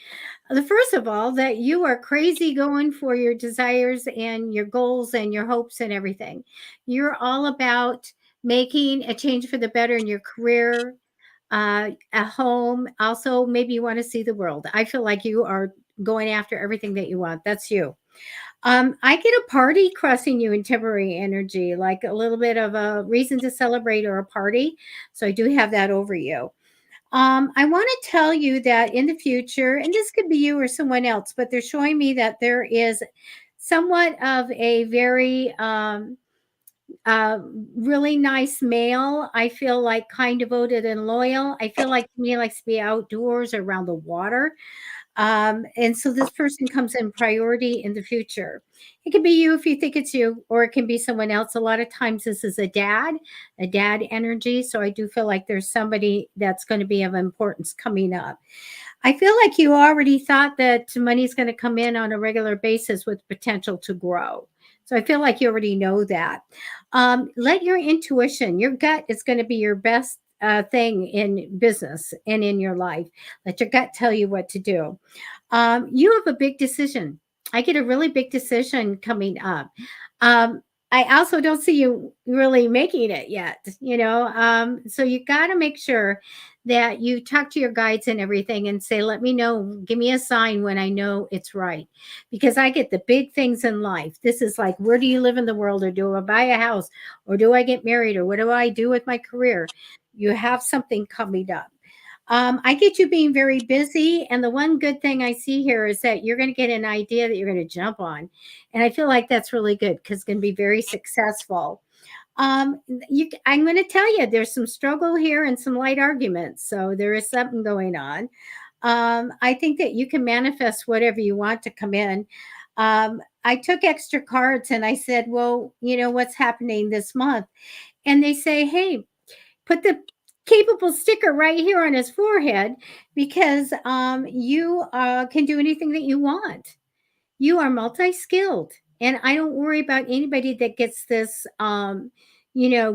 Speaker 1: First of all, that you are crazy going for your desires and your goals and your hopes and everything. You're all about making a change for the better in your career, at home. Also, maybe you want to see the world. I feel like you are going after everything that you want. That's you. I get a party crossing you in temporary energy, like a little bit of a reason to celebrate or a party. So I do have that over you. I want to tell you that in the future, and this could be you or someone else, but they're showing me that there is somewhat of a very uh, really nice male. I feel like kind, devoted, and loyal. I feel like to me likes to be outdoors or around the water. And so this person comes in priority in the future. It can be you if you think it's you, or it can be someone else. A lot of times this is a dad energy. So I do feel like there's somebody that's going to be of importance coming up. I feel like you already thought that money's going to come in on a regular basis with potential to grow. So I feel like you already know that. Let your intuition, your gut is going to be your best thing in business and in your life. Let your gut tell you what to do. You have a big decision. I get a really big decision coming up. I also don't see you really making it yet, so you got to make sure that you talk to your guides and everything and say, let me know, give me a sign when I know it's right. Because I get the big things in life. This is like, where do you live in the world? Or do I buy a house? Or do I get married? Or what do I do with my career? You have something coming up. I get you being very busy. And the one good thing I see here is that you're going to get an idea that you're going to jump on. And I feel like that's really good because it's going to be very successful. I'm going to tell you, there's some struggle here and some light arguments. So there is something going on. I think that you can manifest whatever you want to come in. I took extra cards and I said, well, what's happening this month? And they say, hey, put the capable sticker right here on his forehead because you can do anything that you want. You are multi-skilled, and I don't worry about anybody that gets this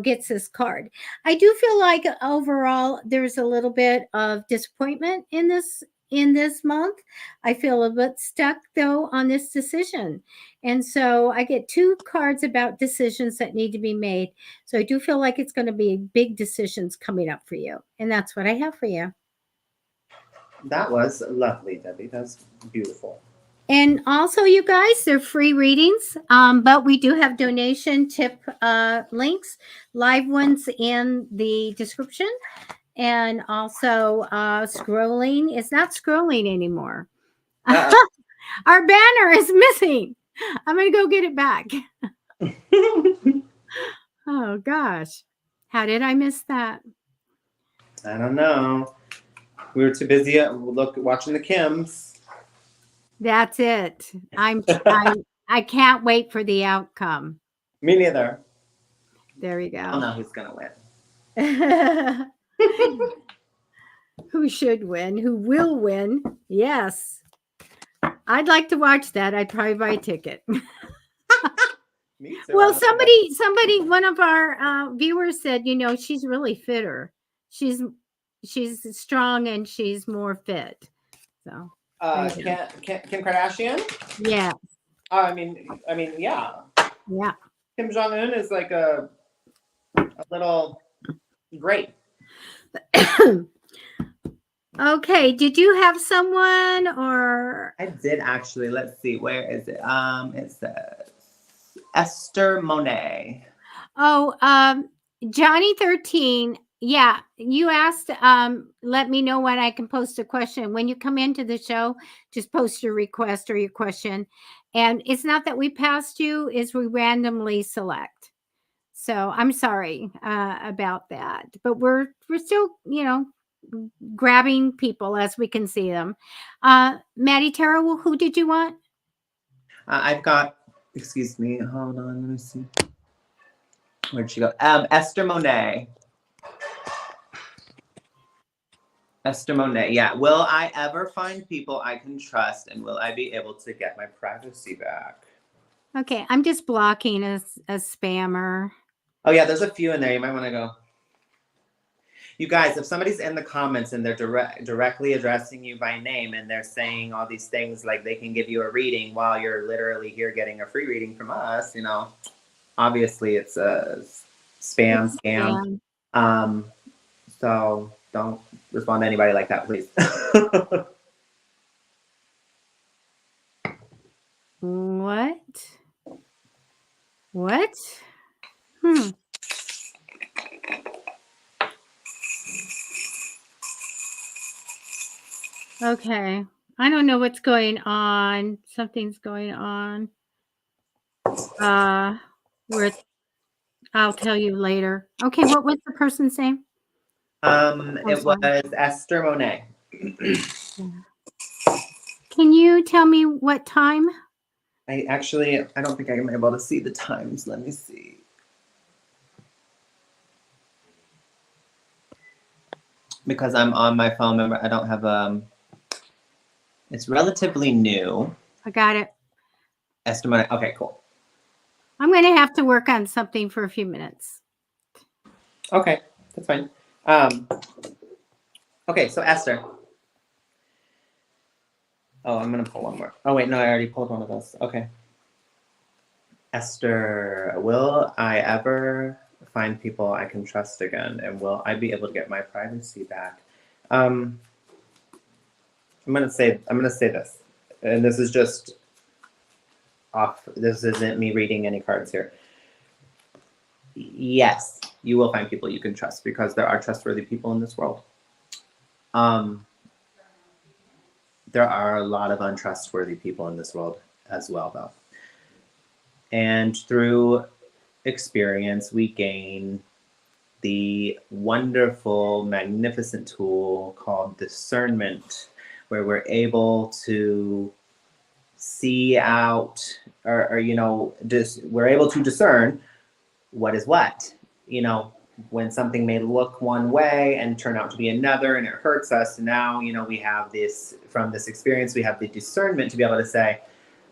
Speaker 1: gets this card. I do feel like overall there's a little bit of disappointment in this month. I feel a bit stuck though on this decision. And so I get two cards about decisions that need to be made. So I do feel like it's going to be big decisions coming up for you. And that's what I have for you.
Speaker 2: That was lovely, Debbie. That's beautiful.
Speaker 1: And also, you guys, they're free readings, but we do have donation tip links, live ones in the description. And also, scrolling is not scrolling anymore. Our banner is missing. I'm going to go get it back. Oh, gosh. How did I miss that?
Speaker 2: I don't know. We were too busy watching the Kims.
Speaker 1: That's it. I can't wait for the outcome.
Speaker 2: Me neither.
Speaker 1: There you go.
Speaker 2: I don't know who's gonna win.
Speaker 1: Who should win? Who will win? Yes. I'd like to watch that. I'd probably buy a ticket.
Speaker 2: Me too.
Speaker 1: Well, somebody, one of our viewers said, she's really fitter. She's strong and she's more fit. So.
Speaker 2: Kim Kardashian?
Speaker 1: Yeah.
Speaker 2: I mean, yeah.
Speaker 1: Yeah.
Speaker 2: Kim Jong-un is like a little great.
Speaker 1: Okay. Did you have someone or?
Speaker 2: I did actually. Let's see. Where is it? It says Esther Monet.
Speaker 1: Oh, Johnny 13. Yeah, you asked, let me know when I can post a question. When you come into the show, just post your request or your question. And it's not that we passed you, is we randomly select. So I'm sorry about that. But we're still, grabbing people as we can see them. Matty Tarot, who did you want?
Speaker 2: I've got, excuse me, hold on, let me see. Where'd she go? Esther Monet. Esther Monet, yeah. Will I ever find people I can trust, and will I be able to get my privacy back?
Speaker 1: Okay, I'm just blocking a spammer.
Speaker 2: Oh, yeah, there's a few in there. You might want to go. You guys, if somebody's in the comments and they're directly addressing you by name and they're saying all these things like they can give you a reading while you're literally here getting a free reading from us, obviously it's a scam. So don't respond to anybody like that, please.
Speaker 1: What? Okay. I don't know what's going on. Something's going on. With I'll tell you later. Okay, what was the person's name?
Speaker 2: It was Esther Monet.
Speaker 1: Can you tell me what time?
Speaker 2: I don't think I'm able to see the times. Let me see. Because I'm on my phone, remember, I don't have, it's relatively new.
Speaker 1: I got it.
Speaker 2: Esther Monet, okay, cool.
Speaker 1: I'm going to have to work on something for a few minutes.
Speaker 2: Okay, that's fine. Okay, so Esther. Oh, I'm going to pull one more. Oh, wait, no, I already pulled one of those. Okay. Esther, will I ever find people I can trust again? And will I be able to get my privacy back? I'm gonna say this. And this is just off. This isn't me reading any cards here. Yes, you will find people you can trust because there are trustworthy people in this world. There are a lot of untrustworthy people in this world as well, though. And through experience, we gain the wonderful, magnificent tool called discernment, where we're able to see out, or we're able to discern what is what. When something may look one way and turn out to be another and it hurts us, now, we have this, from this experience, we have the discernment to be able to say,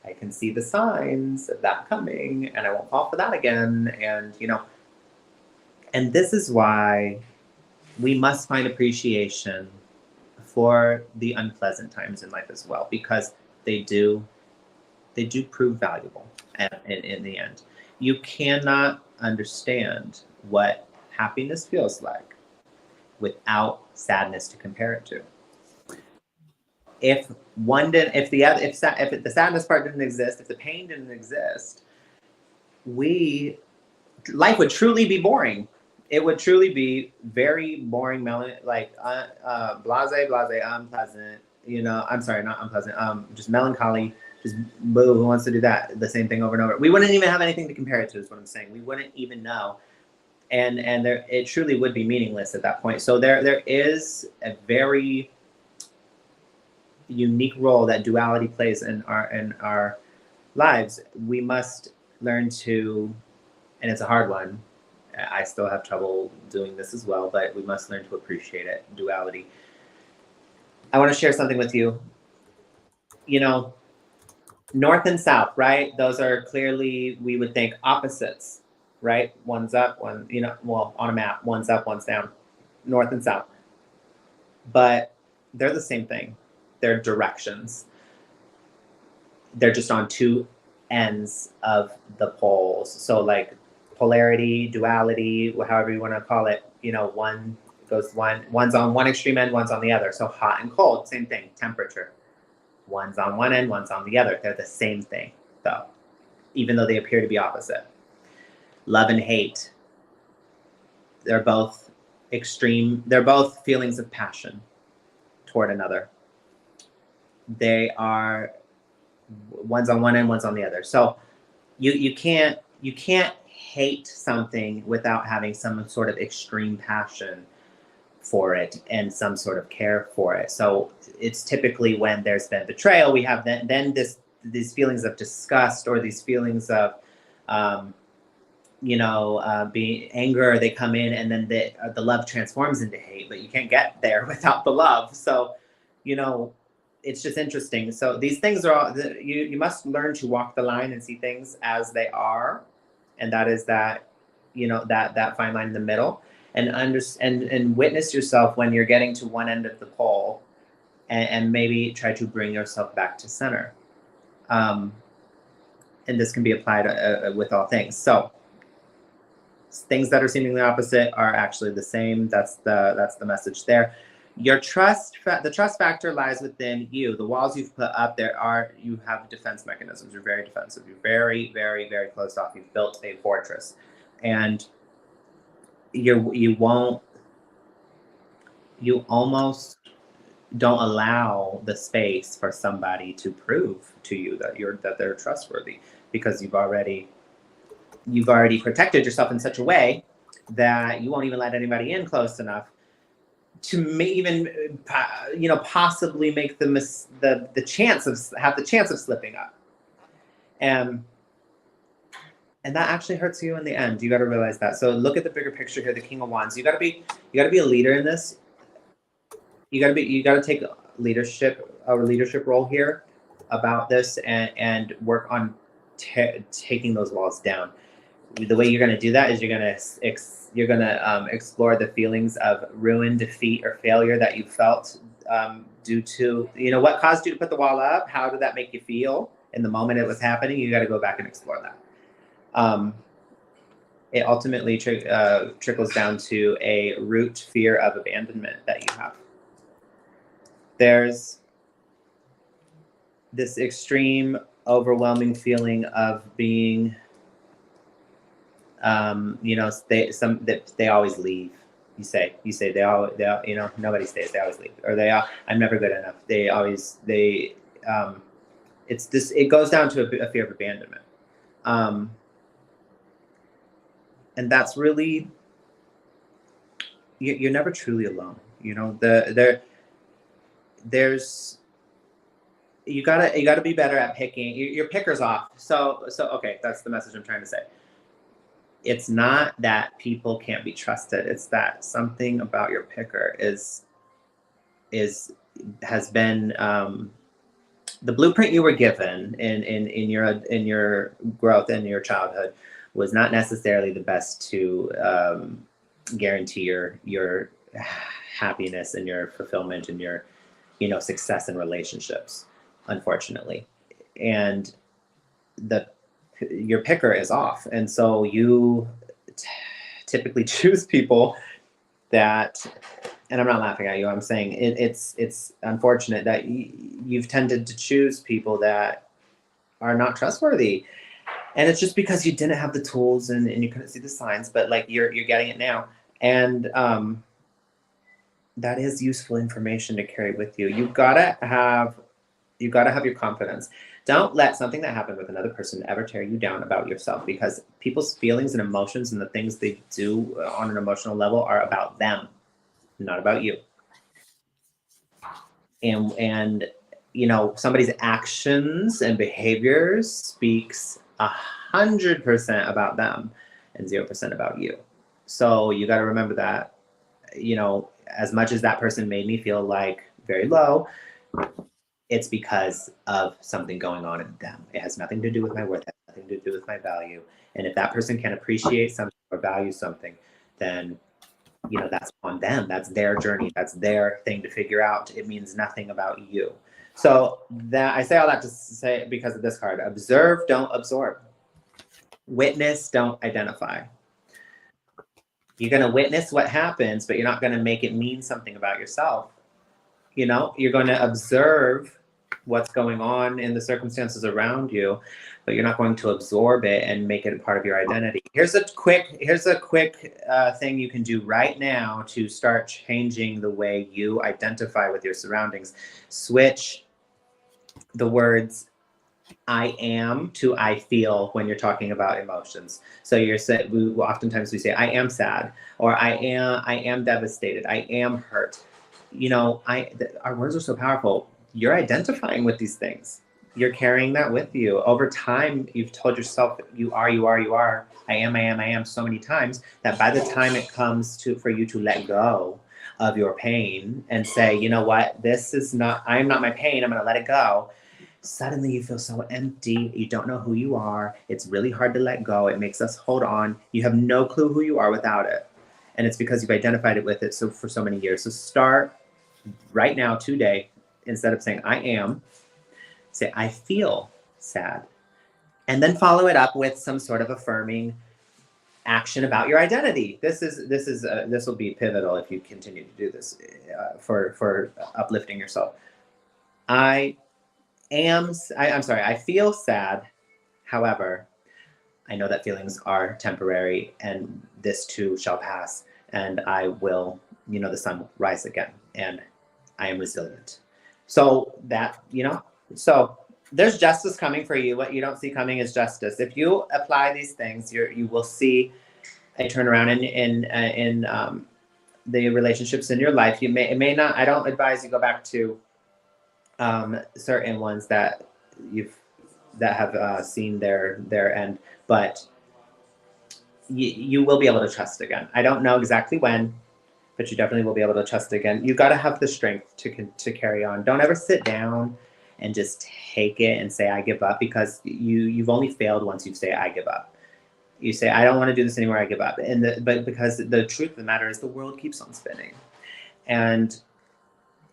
Speaker 2: I can see the signs of that coming and I won't fall for that again. And this is why we must find appreciation for the unpleasant times in life as well, because they do prove valuable in the end. You cannot understand what happiness feels like without sadness to compare it to. If the sadness part didn't exist, if the pain didn't exist, life would truly be boring. It would truly be very boring, blase, unpleasant. I'm sorry, not unpleasant. Just melancholy. Just boo. Who wants to do that? The same thing over and over. We wouldn't even have anything to compare it to. Is what I'm saying. We wouldn't even know, and it truly would be meaningless at that point. So there is a very unique role that duality plays in our lives. We must learn to, and it's a hard one. I still have trouble doing this as well, but we must learn to appreciate it. Duality. I want to share something with you. North and south, right? Those are clearly, we would think, opposites, right? One's up, on a map, one's up, one's down, north and south. But they're the same thing. They're directions. They're just on two ends of the poles. So like polarity, duality, however you want to call it, one's on one extreme end, one's on the other. So hot and cold, same thing, temperature. One's on one end, one's on the other. They're the same thing, though, even though they appear to be opposite. Love and hate. They're both extreme. They're both feelings of passion toward another. They are, one's on one end, one's on the other. So you can't hate something without having some sort of extreme passion for it and some sort of care for it. So it's typically when there's been betrayal, we have then these feelings of disgust or these feelings of being anger. They come in, and then the love transforms into hate. But you can't get there without the love. So it's just interesting. So these things are all, you must learn to walk the line and see things as they are, and that is that fine line in the middle. And witness yourself when you're getting to one end of the pole, and maybe try to bring yourself back to center. And this can be applied with all things. So things that are seemingly opposite are actually the same. That's the message there. The trust factor lies within you. The walls you've put up, you have defense mechanisms. You're very defensive. You're very, very, very closed off. You've built a fortress, and you almost don't allow the space for somebody to prove to you that they're trustworthy, because you've already protected yourself in such a way that you won't even let anybody in close enough to even possibly make the chance of slipping up. And that actually hurts you in the end. You got to realize that. So look at the bigger picture here, the King of Wands. You got to be a leader in this. You got to take a leadership role here about this, and work on taking those walls down. The way you're going to do that is you're going to explore the feelings of ruin, defeat, or failure that you felt due to, what caused you to put the wall up. How did that make you feel in the moment it was happening? You got to go back and explore that. It ultimately trickles down to a root fear of abandonment that you have. There's this extreme, overwhelming feeling of being, they always leave. You say they all, nobody stays. They always leave, or I'm never good enough. It goes down to a fear of abandonment. And that's really, you're never truly alone. There's, you gotta be better at picking. Your picker's off. So okay, that's the message I'm trying to say. It's not that people can't be trusted. It's that something about your picker has been the blueprint you were given in your growth in your childhood was not necessarily the best to guarantee your happiness and your fulfillment and your success in relationships, unfortunately. And your picker is off, and so you typically choose people that, and I'm not laughing at you, I'm saying it's unfortunate that you've tended to choose people that are not trustworthy. And it's just because you didn't have the tools and you couldn't see the signs, but like you're getting it now. And that is useful information to carry with you. You gotta have your confidence. Don't let something that happened with another person ever tear you down about yourself, because people's feelings and emotions and the things they do on an emotional level are about them, not about you. And somebody's actions and behaviors speaks 100% about them and 0% about you. So you got to remember that, as much as that person made me feel like very low, it's because of something going on in them. It has nothing to do with my worth, it has nothing to do with my value. And if that person can appreciate something or value something, then that's on them. That's their journey. That's their thing to figure out. It means nothing about you. So that I say all that to say, because of this card: observe, don't absorb. Witness, don't identify. You're going to witness what happens, but you're not going to make it mean something about yourself. You're going to observe what's going on in the circumstances around you, but you're not going to absorb it and make it a part of your identity. Here's a quick thing you can do right now to start changing the way you identify with your surroundings. Switch the words I am to I feel when you're talking about emotions. So oftentimes we say I am sad, or I am devastated, I am hurt. Our words are so powerful. You're identifying with these things. You're carrying that with you. Over time, you've told yourself you are. I am so many times that by the time it comes for you to let go of your pain and say, you know what, I am not my pain, I'm going to let it go. Suddenly you feel so empty. You don't know who you are. It's really hard to let go. It makes us hold on. You have no clue who you are without it. And it's because you've identified it with it for so many years. So start right now, today, instead of saying I am, say I feel sad. And then follow it up with some sort of affirming action about your identity. This will be pivotal if you continue to do this for uplifting yourself. I'm sorry, I feel sad. However, I know that feelings are temporary, and this too shall pass, and I will, the sun will rise again. And I am resilient. So that, so there's justice coming for you. What you don't see coming is justice. If you apply these things, you will see a turnaround in the relationships in your life. It may not. I don't advise you go back to certain ones that have seen their end, but you will be able to trust again. I don't know exactly when, but you definitely will be able to trust again. You got to have the strength to carry on. Don't ever sit down and just take it and say I give up, because you've only failed once you say I give up. You say I don't want to do this anymore, I give up. But because the truth of the matter is the world keeps on spinning, and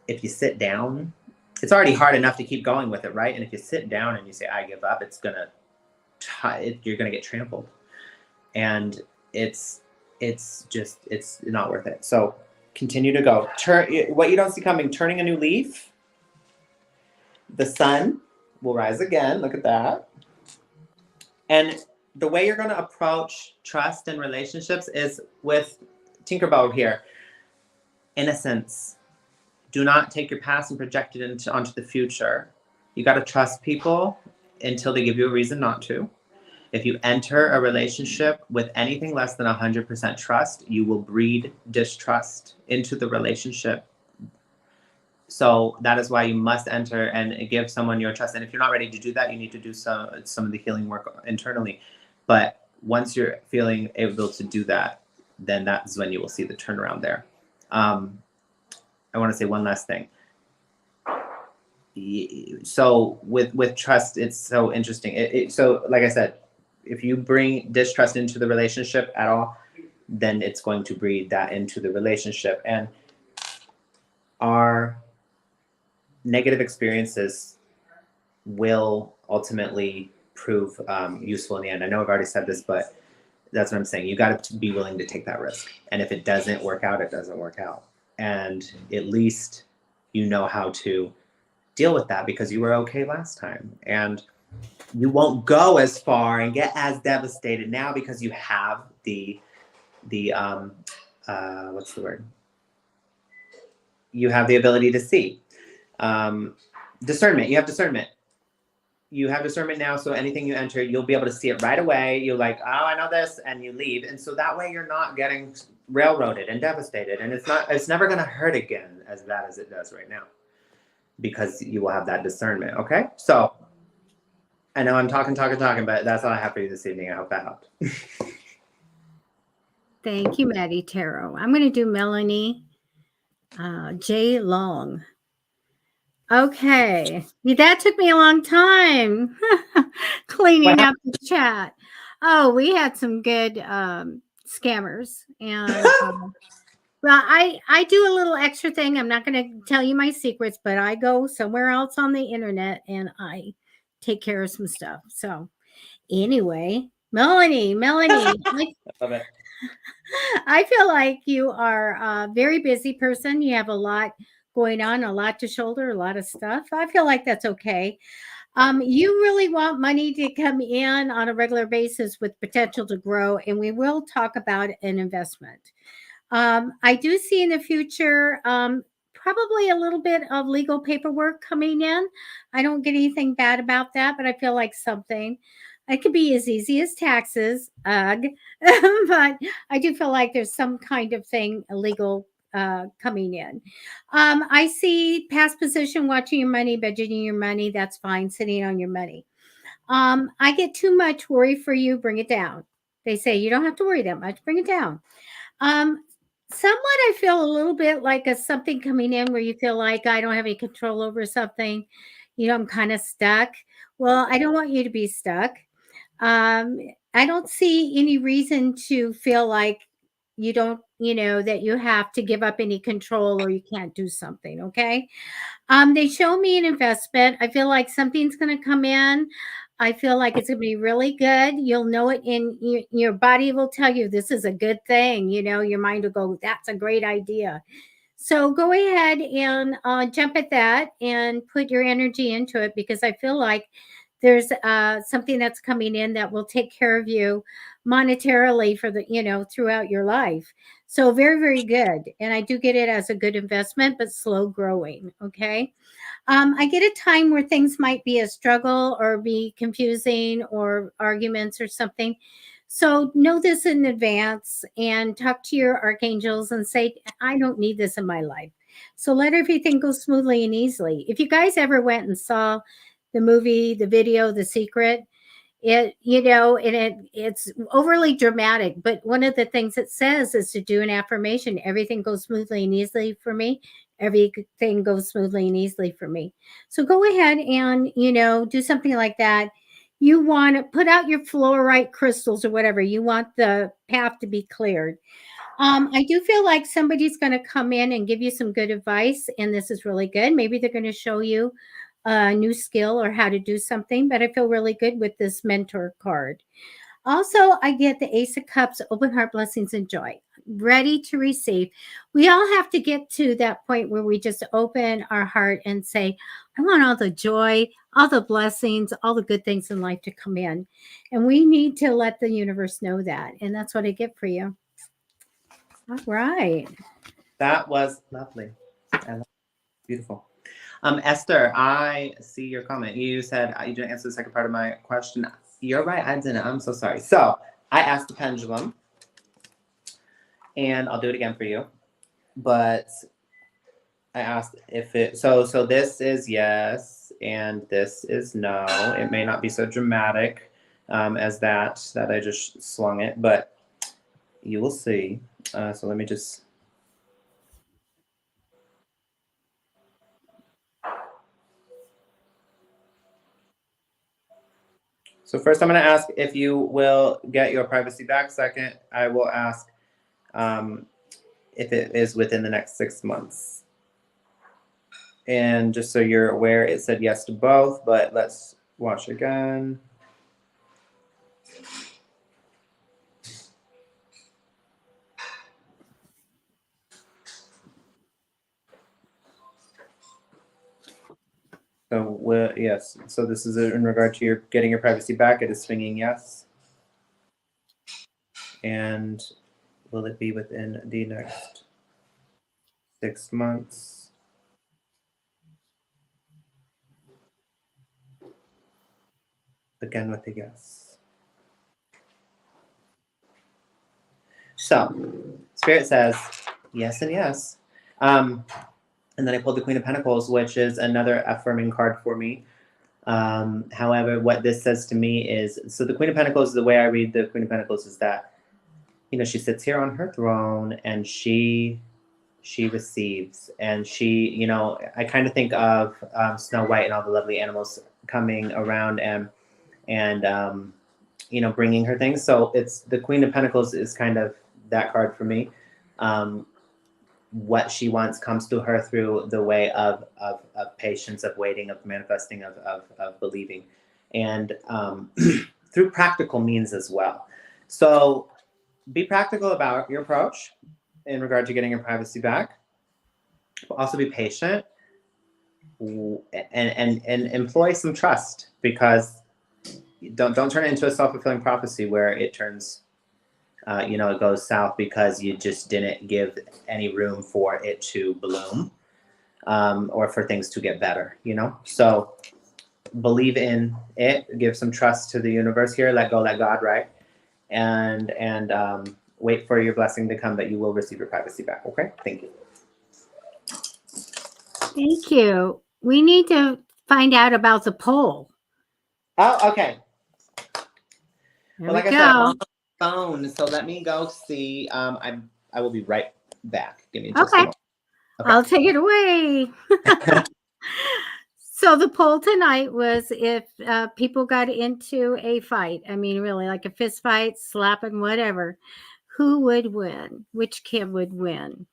Speaker 2: if you sit down, it's already hard enough to keep going with it, right? And if you sit down and you say I give up, you're gonna get trampled, and it's not worth it. So continue to go. What you don't see coming, turning a new leaf. The sun will rise again. Look at that. And the way you're going to approach trust and relationships is with Tinkerbell here. Innocence. Do not take your past and project it onto the future. You got to trust people until they give you a reason not to. If you enter a relationship with anything less than 100% trust, you will breed distrust into the relationship. So that is why you must enter and give someone your trust. And if you're not ready to do that, you need to do some of the healing work internally. But once you're feeling able to do that, then that's when you will see the turnaround there. I want to say one last thing. So with trust, it's so interesting. So like I said, if you bring distrust into the relationship at all, then it's going to breed that into the relationship. And our negative experiences will ultimately prove useful in the end. I know I've already said this, but that's what I'm saying. You got to be willing to take that risk. And if it doesn't work out, it doesn't work out. And at least you know how to deal with that, because you were okay last time. And you won't go as far and get as devastated now, because you have the what's the word? You have the ability to see. Discernment. You have discernment. You have discernment now, so anything you enter, you'll be able to see it right away. You're like, oh, I know this, and you leave. And so that way you're not getting railroaded and devastated. And it's never going to hurt again as bad as it does right now, because you will have that discernment. Okay? So I know I'm talking, but that's all I have for you this evening. I hope that helped.
Speaker 1: Thank you, Matty Tarot. I'm going to do Melanie J. Long. Okay. That took me a long time cleaning up the chat. Oh, we had some good scammers. And well, I do a little extra thing. I'm not going to tell you my secrets, but I go somewhere else on the internet and I take care of some stuff. So anyway, Melanie, I
Speaker 2: love it.
Speaker 1: I feel like you are a very busy person. You have a lot going on, a lot to shoulder, a lot of stuff. I feel like that's okay. You really want money to come in on a regular basis with potential to grow, and we will talk about an investment. I do see in the future probably a little bit of legal paperwork coming in. I don't get anything bad about that, but I feel like something. It could be as easy as taxes, ugh. But I do feel like there's some kind of thing illegal coming in. I see past position, watching your money, budgeting your money. That's fine. Sitting on your money. I get too much worry for you. Bring it down. They say you don't have to worry that much. Bring it down. Somewhat, I feel a little bit like a something coming in where you feel like I don't have any control over something. I'm kind of stuck. Well, I don't want you to be stuck. I don't see any reason to feel like you don't, that you have to give up any control or you can't do something. Okay. They show me an investment. I feel like something's going to come in. I feel like it's going to be really good. You'll know it in your body will tell you this is a good thing. Your mind will go, that's a great idea. So go ahead and jump at that and put your energy into it, because I feel like there's something that's coming in that will take care of you monetarily for the, throughout your life. So very, very good. And I do get it as a good investment, but slow growing. Okay. I get a time where things might be a struggle or be confusing or arguments or something. So know this in advance and talk to your archangels and say, I don't need this in my life. So let everything go smoothly and easily. If you guys ever went and saw the movie, the video, The Secret, it's overly dramatic, but one of the things it says is to do an affirmation. Everything goes smoothly and easily for me. Everything goes smoothly and easily for me. So go ahead and do something like that. You want to put out your fluorite crystals or whatever. You want the path to be cleared. I do feel like somebody's going to come in and give you some good advice, and this is really good. Maybe they're going to show you a new skill or how to do something, but I feel really good with this mentor card. Also, I get the Ace of Cups, open heart, blessings, and joy, ready to receive. We all have to get to that point where we just open our heart and say, I want all the joy, all the blessings, all the good things in life to come in. And we need to let the universe know that. And that's what I get for you. All right.
Speaker 2: That was lovely. Beautiful. Esther, I see your comment. You said you didn't answer the second part of my question. You're right, I didn't. I'm so sorry. So I asked the pendulum, and I'll do it again for you. But I asked if it. So this is yes, and this is no. It may not be so dramatic as that I just slung it, but you will see. So let me just. So first, I'm going to ask if you will get your privacy back. Second, I will ask if it is within the next 6 months. And just so you're aware, it said yes to both, but let's watch again. So yes, so this is in regard to your getting your privacy back. It is swinging yes. And will it be within the next 6 months? Again with a yes. So Spirit says yes and yes. And then I pulled the Queen of Pentacles, which is another affirming card for me. However, what this says to me is, so the Queen of Pentacles, the way I read the Queen of Pentacles is that, she sits here on her throne and she receives, and she, I kind of think of Snow White and all the lovely animals coming around and bringing her things. So it's the Queen of Pentacles is kind of that card for me. What she wants comes to her through the way of patience, of waiting, of manifesting, of believing, and through practical means as well. So be practical about your approach in regard to getting your privacy back. Also be patient and employ some trust, because don't turn it into a self-fulfilling prophecy where it turns it goes south because you just didn't give any room for it to bloom or for things to get better, So believe in it, give some trust to the universe here, let go, let God, right? And wait for your blessing to come, that you will receive your privacy back, okay? Thank you.
Speaker 1: Thank you. We need to find out about the poll.
Speaker 2: Oh, okay.
Speaker 1: There
Speaker 2: like
Speaker 1: we go.
Speaker 2: I said, I'm on the phone, so let me go see. I will be right back. Give me just a moment.
Speaker 1: Okay. I'll take it away. So the poll tonight was if people got into a fight, I mean, really like a fist fight, slapping, whatever, who would win? Which kid would win?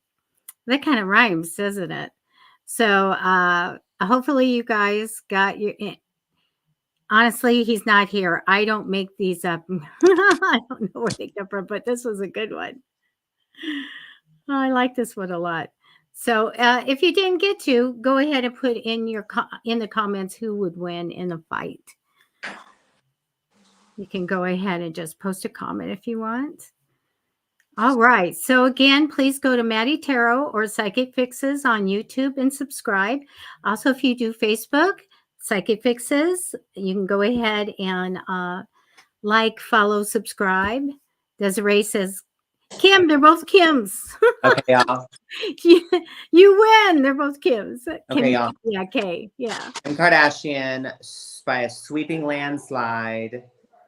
Speaker 1: That kind of rhymes, doesn't it? So hopefully you guys got your... Honestly, he's not here. I don't make these up. I don't know where they come from, but this was a good one. I like this one a lot. So if you didn't get to, go ahead and put in in the comments who would win in a fight. You can go ahead and just post a comment if you want. All right. So again, please go to Matty Tarot or Psychic Fixes on YouTube and subscribe. Also, if you do Facebook, Psychic Fixes, you can go ahead and like, follow, subscribe. Desiree says, Kim, they're both Kims.
Speaker 2: Okay, y'all.
Speaker 1: You win. They're both Kims.
Speaker 2: Okay,
Speaker 1: Kim,
Speaker 2: y'all.
Speaker 1: yeah, K. Yeah.
Speaker 2: Kim Kardashian, by a sweeping landslide,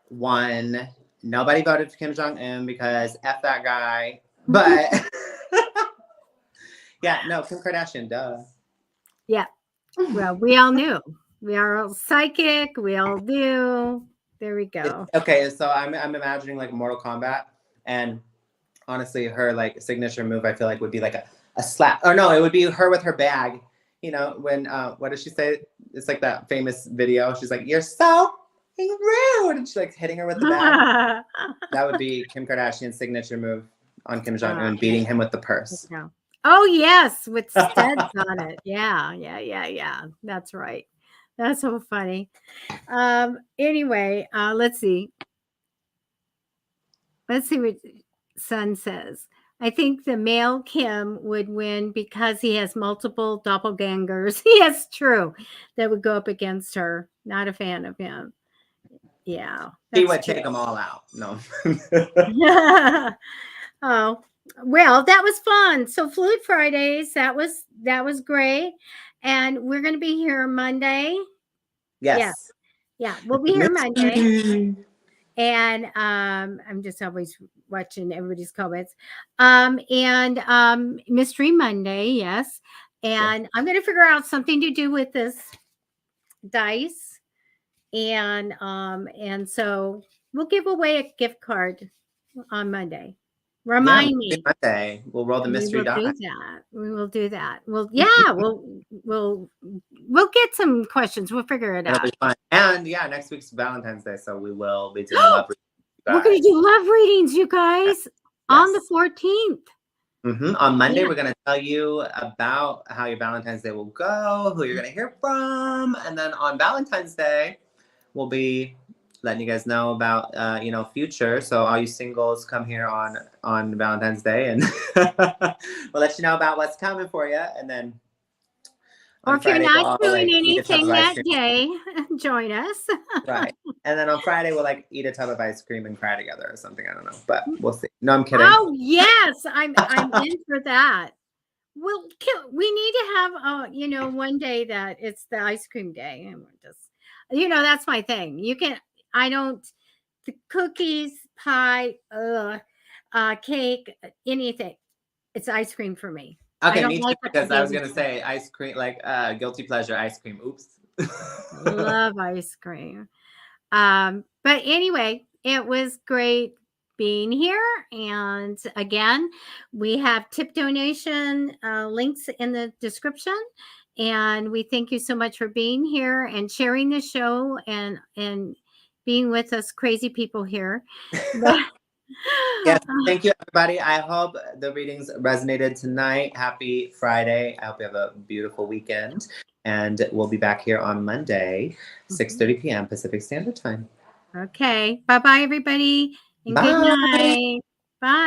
Speaker 2: won. Nobody voted for Kim Jong-un because F that guy. But yeah, no, Kim Kardashian, duh.
Speaker 1: Yeah. Well, we all knew. We are all psychic. We all do. There we go.
Speaker 2: Okay, so I'm imagining like Mortal Kombat, and honestly, her like signature move, I feel like would be like a slap. Oh no, it would be her with her bag. You know, when what does she say? It's like that famous video. She's like, "You're so rude," and she's like hitting her with the bag. That would be Kim Kardashian's signature move on Kim Jong-un, beating him with the purse.
Speaker 1: Oh yes, with studs on it. Yeah. That's right. That's so funny. Anyway, let's see. Let's see what Sun says. I think the male Kim would win because he has multiple doppelgangers. Yes, true. That would go up against her. Not a fan of him. Yeah.
Speaker 2: He would take them all out. No.
Speaker 1: Oh, well, that was fun. So Fluid Fridays, that was great. And we're going to be here Monday.
Speaker 2: Yes.
Speaker 1: Yeah, we'll be here Monday. And I'm just always watching everybody's comments. And Mystery Monday, yes. And I'm going to figure out something to do with this dice. And so we'll give away a gift card on Monday. Remind me.
Speaker 2: Monday. We'll roll the mystery die.
Speaker 1: We will do that. Well, yeah, we'll get some questions. We'll figure it out.
Speaker 2: It'll be fun. And yeah, next week's Valentine's Day, so we will be doing love readings.
Speaker 1: We're going to do love readings, you guys, on the 14th.
Speaker 2: On Monday, we're going to tell you about how your Valentine's Day will go, who you're going to hear from, and then on Valentine's Day, we'll be letting you guys know about future. So all you singles, come here on Valentine's Day, and we'll let you know about what's coming for you. And then
Speaker 1: or if Friday, you're not doing anything that day, join us.
Speaker 2: Right. And then on Friday, we'll like eat a tub of ice cream and cry together or something. I don't know, but we'll see. No, I'm kidding.
Speaker 1: Oh yes, I'm in for that. Well, we need to have one day that it's the ice cream day, and we're just that's my thing. The cookies, pie, cake, anything. It's ice cream for me.
Speaker 2: Okay, me too, because I was going to say ice cream, like guilty pleasure ice cream. Oops.
Speaker 1: Love ice cream. But anyway, it was great being here. And again, we have tip donation links in the description. And we thank you so much for being here and sharing the show and being with us crazy people here.
Speaker 2: Yes, thank you, everybody. I hope the readings resonated tonight. Happy Friday. I hope you have a beautiful weekend. And we'll be back here on Monday, 6:30 p.m. Pacific Standard Time.
Speaker 1: Okay. Bye-bye, everybody. And good night. Bye.